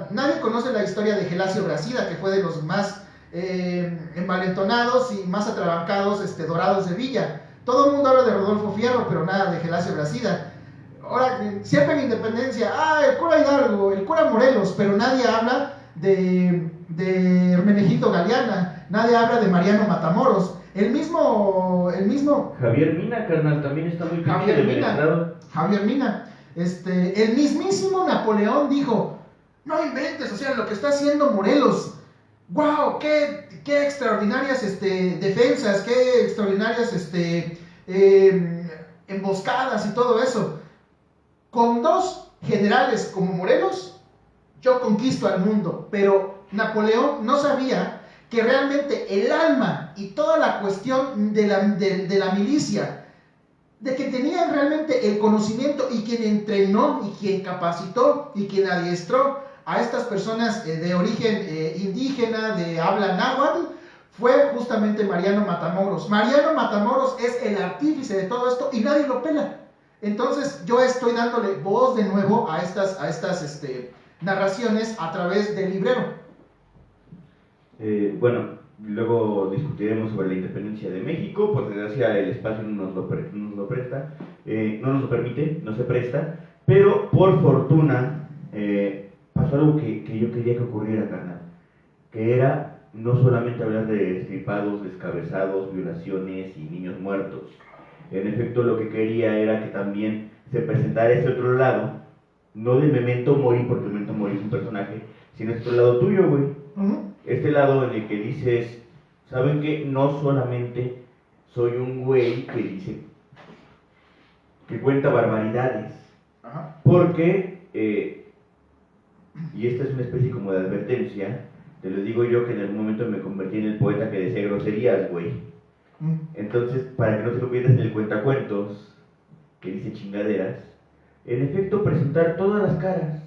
nadie conoce la historia de Gelasio Brasida, que fue de los más envalentonados y más atrabancados dorados de Villa. Todo el mundo habla de Rodolfo Fierro, pero nada de Gelasio Brasida. Ahora, siempre en Independencia, el cura Hidalgo, el cura Morelos, pero nadie habla de Hermenegildo Galeana, nadie habla de Mariano Matamoros. El mismo Javier Mina, carnal, también está muy Javier Mina. El mismísimo Napoleón dijo, no inventes, lo que está haciendo Morelos, wow, qué extraordinarias defensas, qué extraordinarias emboscadas y todo eso. Con 2 generales como Morelos, yo conquisto al mundo. Pero Napoleón no sabía que realmente el alma y toda la cuestión de la milicia, de que tenían realmente el conocimiento, y quien entrenó y quien capacitó y quien adiestró a estas personas de origen indígena, de habla náhuatl, fue justamente Mariano Matamoros. Mariano Matamoros es el artífice de todo esto y nadie lo pela. Entonces yo estoy dándole voz de nuevo a estas Bueno, luego discutiremos sobre la independencia de México. Por desgracia, el espacio no nos lo presta, no nos lo permite, no se presta. Pero por fortuna, pasó algo que yo quería que ocurriera, carnal. Que era no solamente hablar de destripados, descabezados, violaciones y niños muertos. En efecto, lo que quería era que también se presentara ese otro lado, no de Memento Mori, porque Memento Mori es un personaje, sino este otro lado tuyo, güey. Este lado en el que dices, ¿saben qué? No solamente soy un güey que dice, que cuenta barbaridades, Ajá. porque, y esta es una especie como de advertencia, te lo digo yo que en algún momento me convertí en el poeta que decía groserías, güey. Entonces, para que no te conviertas en el cuentacuentos que dice chingaderas, en efecto presentar todas las caras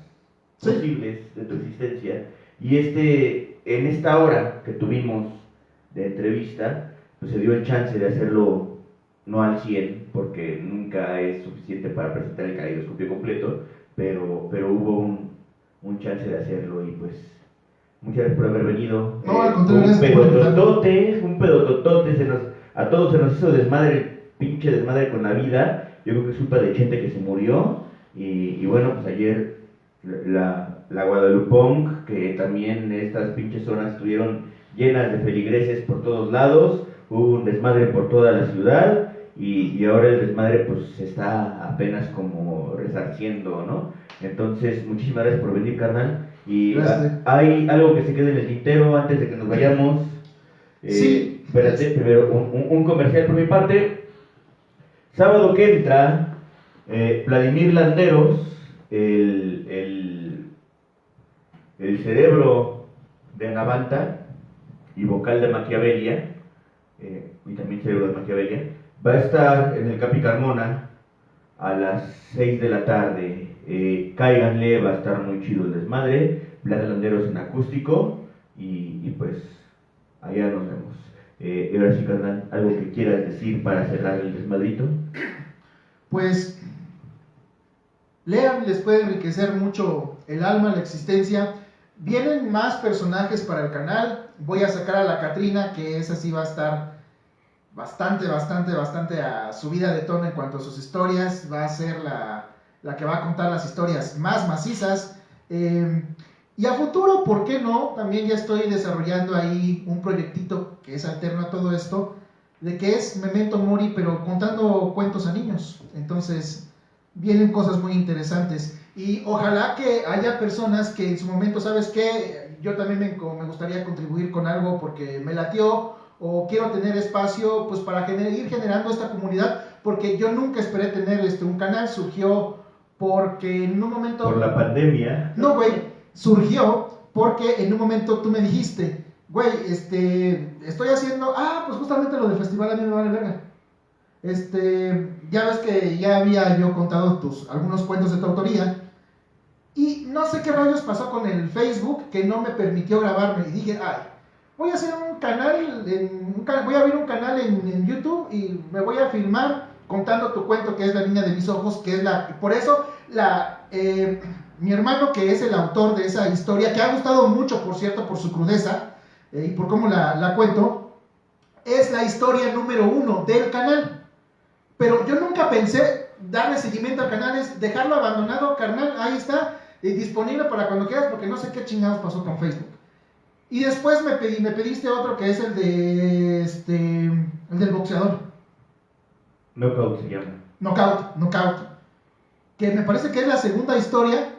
posibles de tu existencia. Y en esta hora que tuvimos de entrevista, pues se dio el chance de hacerlo no al 100, porque nunca es suficiente para presentar el caleidoscopio completo, pero hubo un chance de hacerlo y pues muchas gracias por haber venido. No, al contrario, Un pedototote, a todos se nos hizo desmadre, pinche desmadre con la vida. Yo creo que es culpa de gente que se murió. Y bueno, pues ayer la Guadalupong, que también estas pinches zonas estuvieron llenas de feligreses por todos lados. Hubo un desmadre por toda la ciudad. Y ahora el desmadre pues se está apenas como resarciendo, ¿no? Entonces, muchísimas gracias por venir, carnal. Y hay algo que se quede en el tintero antes de que nos vayamos. Sí. Espérate, primero un comercial por mi parte. Sábado que entra, Vladimir Landeros, el cerebro de Anavanta y vocal de Maquiavelia, y también cerebro de Maquiavelia, va a estar en el Capi Carmona a las 6 de la tarde. Cáiganle, va a estar muy chido el desmadre. Vlad Landeros en acústico y pues allá nos vemos. Y ahora sí, carnal, algo que quieras decir para cerrar el desmadrito. Pues lean, les puede enriquecer mucho el alma, la existencia. Vienen más personajes para el canal. Voy a sacar a la Catrina, que esa sí va a estar bastante a subida de tono en cuanto a sus historias. Va a ser la que va a contar las historias más macizas. Y a futuro, ¿por qué no? También ya estoy desarrollando ahí un proyectito que es alterno a todo esto, de que es Memento Mori, pero contando cuentos a niños. Entonces, vienen cosas muy interesantes. Y ojalá que haya personas que en su momento, ¿sabes qué? Yo también me gustaría contribuir con algo porque me latió, o quiero tener espacio, pues para ir generando esta comunidad, porque yo nunca esperé tener un canal. Surgió porque en un momento... Por la pandemia. No, güey. Surgió porque en un momento tú me dijiste, güey, estoy haciendo, pues justamente lo del festival a mí me vale verga. Ya ves que ya había yo contado algunos cuentos de tu autoría, y no sé qué rayos pasó con el Facebook que no me permitió grabarme, y dije, voy a hacer un canal, voy a abrir un canal en YouTube y me voy a filmar contando tu cuento, que es La niña de mis ojos, que es por eso mi hermano, que es el autor de esa historia, que ha gustado mucho, por cierto, por su crudeza y por cómo la cuento, es la historia número 1 del canal. Pero yo nunca pensé darle seguimiento al canal, es dejarlo abandonado, carnal, ahí está, disponible para cuando quieras, porque no sé qué chingados pasó con Facebook. Y después me pediste otro, que es el del boxeador. Knockout se llama. Knockout. Que me parece que es la segunda historia.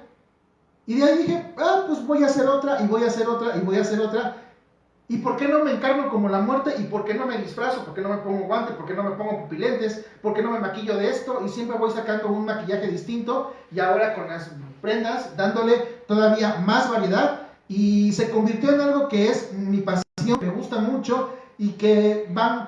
Y de ahí dije, pues voy a hacer otra, y voy a hacer otra, y voy a hacer otra. ¿Y por qué no me encarno como la muerte? ¿Y por qué no me disfrazo? ¿Por qué no me pongo guantes? ¿Por qué no me pongo pupilentes? ¿Por qué no me maquillo de esto? Y siempre voy sacando un maquillaje distinto, y ahora con las prendas, dándole todavía más variedad. Y se convirtió en algo que es mi pasión, me gusta mucho, y que van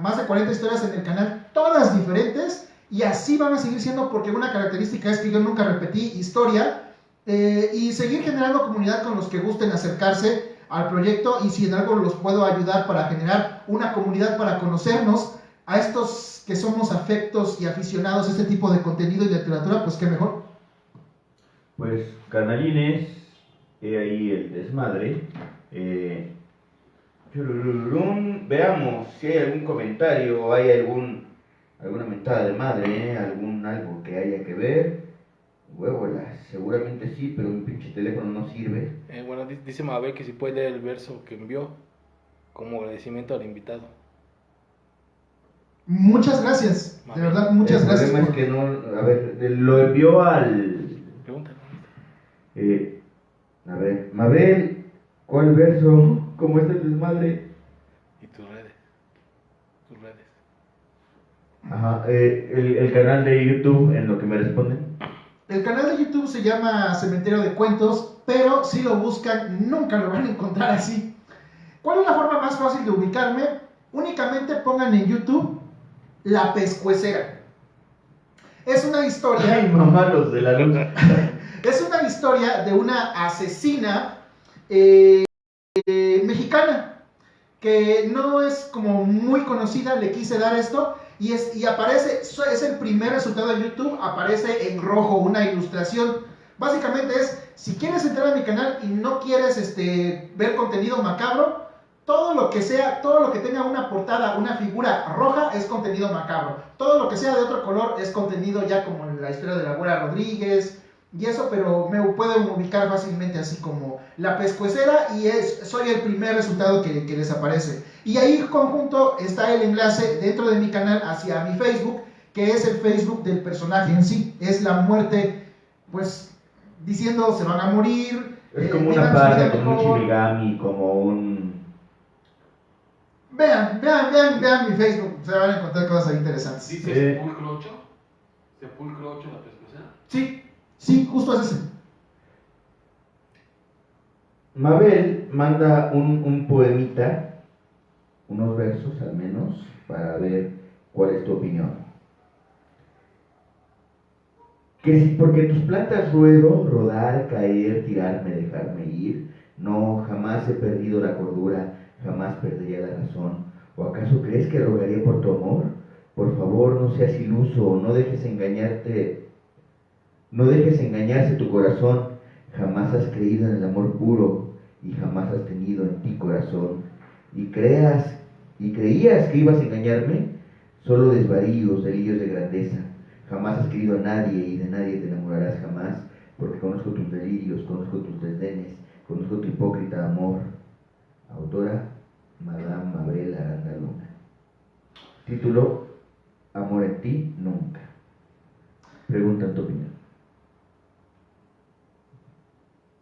más de 40 historias en el canal, todas diferentes, y así van a seguir siendo, porque una característica es que yo nunca repetí historia. Y seguir generando comunidad con los que gusten acercarse al proyecto, y si en algo los puedo ayudar para generar una comunidad para conocernos a estos que somos afectos y aficionados a este tipo de contenido y literatura, pues qué mejor. Pues, carnalines, he ahí el desmadre. Churururum. Veamos si hay algún comentario o hay alguna mentada de madre, algo que haya que ver. Huevola, seguramente sí, pero mi pinche teléfono no sirve. Bueno, dice Mabel que si puede leer el verso que envió como agradecimiento al invitado. Muchas gracias, de verdad, muchas gracias. El problema es que no, a ver, lo envió al... Pregúntale. A ver, Mabel, ¿cuál verso? ¿Cómo está el desmadre? Y tus redes. Tus redes. Ajá, el canal de YouTube, en lo que me responden. El canal de YouTube se llama Cementerio de Cuentos, pero si lo buscan nunca lo van a encontrar así. ¿Cuál es la forma más fácil de ubicarme? Únicamente pongan en YouTube La Pescuecera. Es una historia... Ay, mamá, los de la luz. Es una historia de una asesina mexicana que no es como muy conocida. Le quise dar esto y aparece, es el primer resultado de YouTube, aparece en rojo una ilustración. Básicamente es, si quieres entrar a mi canal y no quieres ver contenido macabro, todo lo que tenga una portada, una figura roja es contenido macabro. Todo lo que sea de otro color es contenido ya como la historia de la Güera Rodríguez y eso, pero me pueden ubicar fácilmente así como La Pescuecera y soy el primer resultado que les aparece. Y ahí conjunto está el enlace dentro de mi canal hacia mi Facebook, que es el Facebook del personaje en sí. Es la muerte, pues, diciendo se van a morir. Es como una parda, como un Shinigami, como un... Vean mi Facebook, se van a encontrar cosas ahí interesantes. ¿Dice Sepulcro 8? ¿Sepulcro 8 La Pescuecera? Sí, justo es ese. Mabel manda un poemita, unos versos al menos, para ver cuál es tu opinión. Que si porque tus plantas ruedo, rodar, caer, tirarme, dejarme ir, no, jamás he perdido la cordura, jamás perdería la razón. ¿O acaso crees que rogaría por tu amor? Por favor, no seas iluso, no dejes engañarse tu corazón. Jamás has creído en el amor puro y jamás has tenido en ti corazón. Y creías que ibas a engañarme, solo desvaríos, delirios de grandeza. Jamás has querido a nadie y de nadie te enamorarás jamás, porque conozco tus delirios, conozco tus desdenes, conozco tu hipócrita amor. Autora, Madame Mabel Aranda Luna. Título, Amor en ti, nunca. Pregunta tu opinión.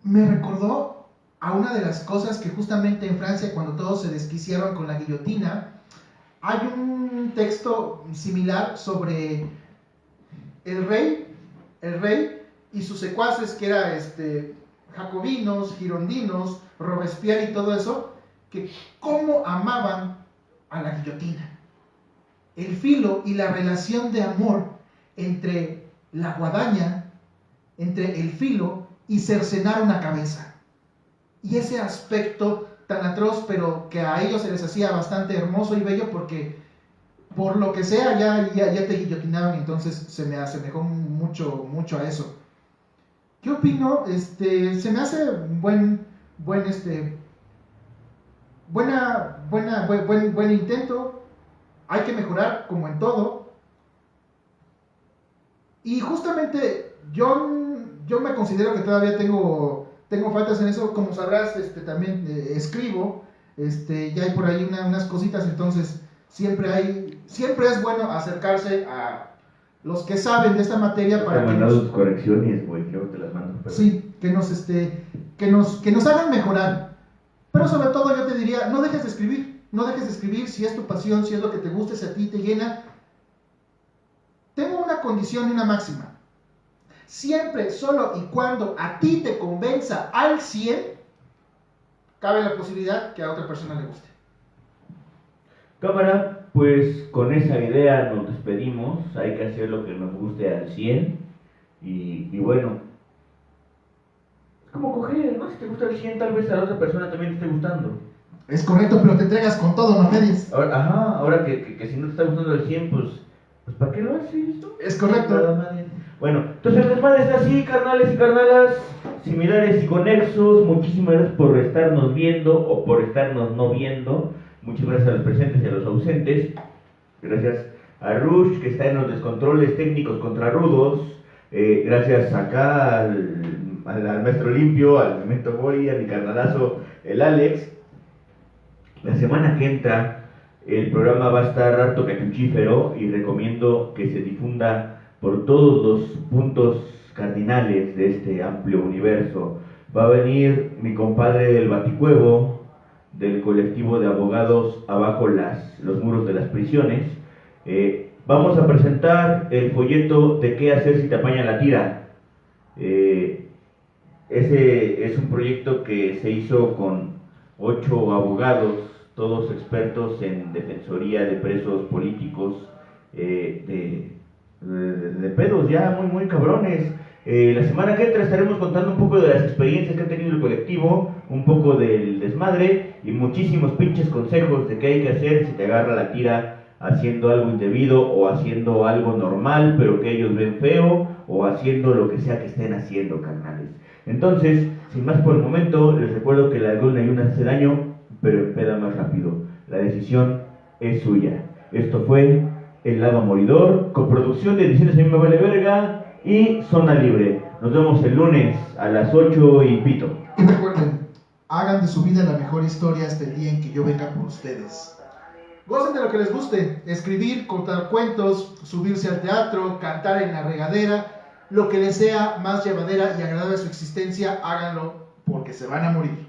Me recordó a una de las cosas que justamente en Francia, cuando todos se desquiciaron con la guillotina, hay un texto similar sobre el rey y sus secuaces, que era jacobinos, girondinos, Robespierre y todo eso, que cómo amaban a la guillotina. El filo y la relación de amor entre la guadaña, entre el filo y cercenar una cabeza. Y ese aspecto tan atroz, pero que a ellos se les hacía bastante hermoso y bello, porque por lo que sea ya te guillotinaban, entonces se me asemejó mucho a eso. ¿Qué opino? Se me hace buen intento. Hay que mejorar como en todo. Y justamente yo me considero que todavía tengo faltas en eso. Como sabrás, también escribo, ya hay por ahí unas cositas, entonces siempre es bueno acercarse a los que saben de esta materia para te he mandado tus correcciones, güey, creo que te las mando. Pero... Sí, que nos hagan mejorar. Pero sobre todo yo te diría, no dejes de escribir si es tu pasión, si es lo que te gusta, si a ti te llena. Tengo una condición y una máxima. Siempre, solo y cuando a ti te convenza al 100, cabe la posibilidad que a otra persona le guste. Cámara, pues con esa idea nos despedimos. Hay que hacer lo que nos guste al 100. Y bueno, es como coger, ¿no? Si te gusta al 100, tal vez a la otra persona también te esté gustando. Es correcto, pero te entregas con todo, no medias. Ahora que si no te está gustando al 100, pues Pues ¿para qué lo haces? Es correcto. Nada más. Bueno, entonces el desmadre está así, carnales y carnalas, similares y conexos. Muchísimas gracias por estarnos viendo o por estarnos no viendo. Muchas gracias a los presentes y a los ausentes. Gracias a Rush, que está en los descontroles técnicos contra rudos. Gracias acá al maestro Limpio, al Memento Mori, a mi carnalazo, el Alex. La semana que entra el programa va a estar harto cachuchífero y recomiendo que se difunda por todos los puntos cardinales de este amplio universo. Va a venir mi compadre del Baticuevo, del colectivo de abogados abajo los muros de las prisiones. Vamos a presentar el folleto de qué hacer si te apaña la tira. Ese es un proyecto que se hizo con 8 abogados, todos expertos en defensoría de presos políticos, de pedos ya muy cabrones. La semana que entra estaremos contando un poco de las experiencias que ha tenido el colectivo, un poco del desmadre y muchísimos pinches consejos de qué hay que hacer si te agarra la tira haciendo algo indebido o haciendo algo normal pero que ellos ven feo, o haciendo lo que sea que estén haciendo, carnales. Entonces, sin más por el momento, les recuerdo que la luna y una hace daño, pero empeda más rápido. La decisión es suya. Esto fue El Lado Moridor, coproducción de Ediciones A mí me vale verga y Zona Libre. Nos vemos el lunes a las 8 y pito. Y recuerden, hagan de su vida la mejor historia hasta el día en que yo venga por ustedes. Gocen de lo que les guste, escribir, contar cuentos, subirse al teatro, cantar en la regadera, lo que les sea más llevadera y agradable a su existencia, háganlo porque se van a morir.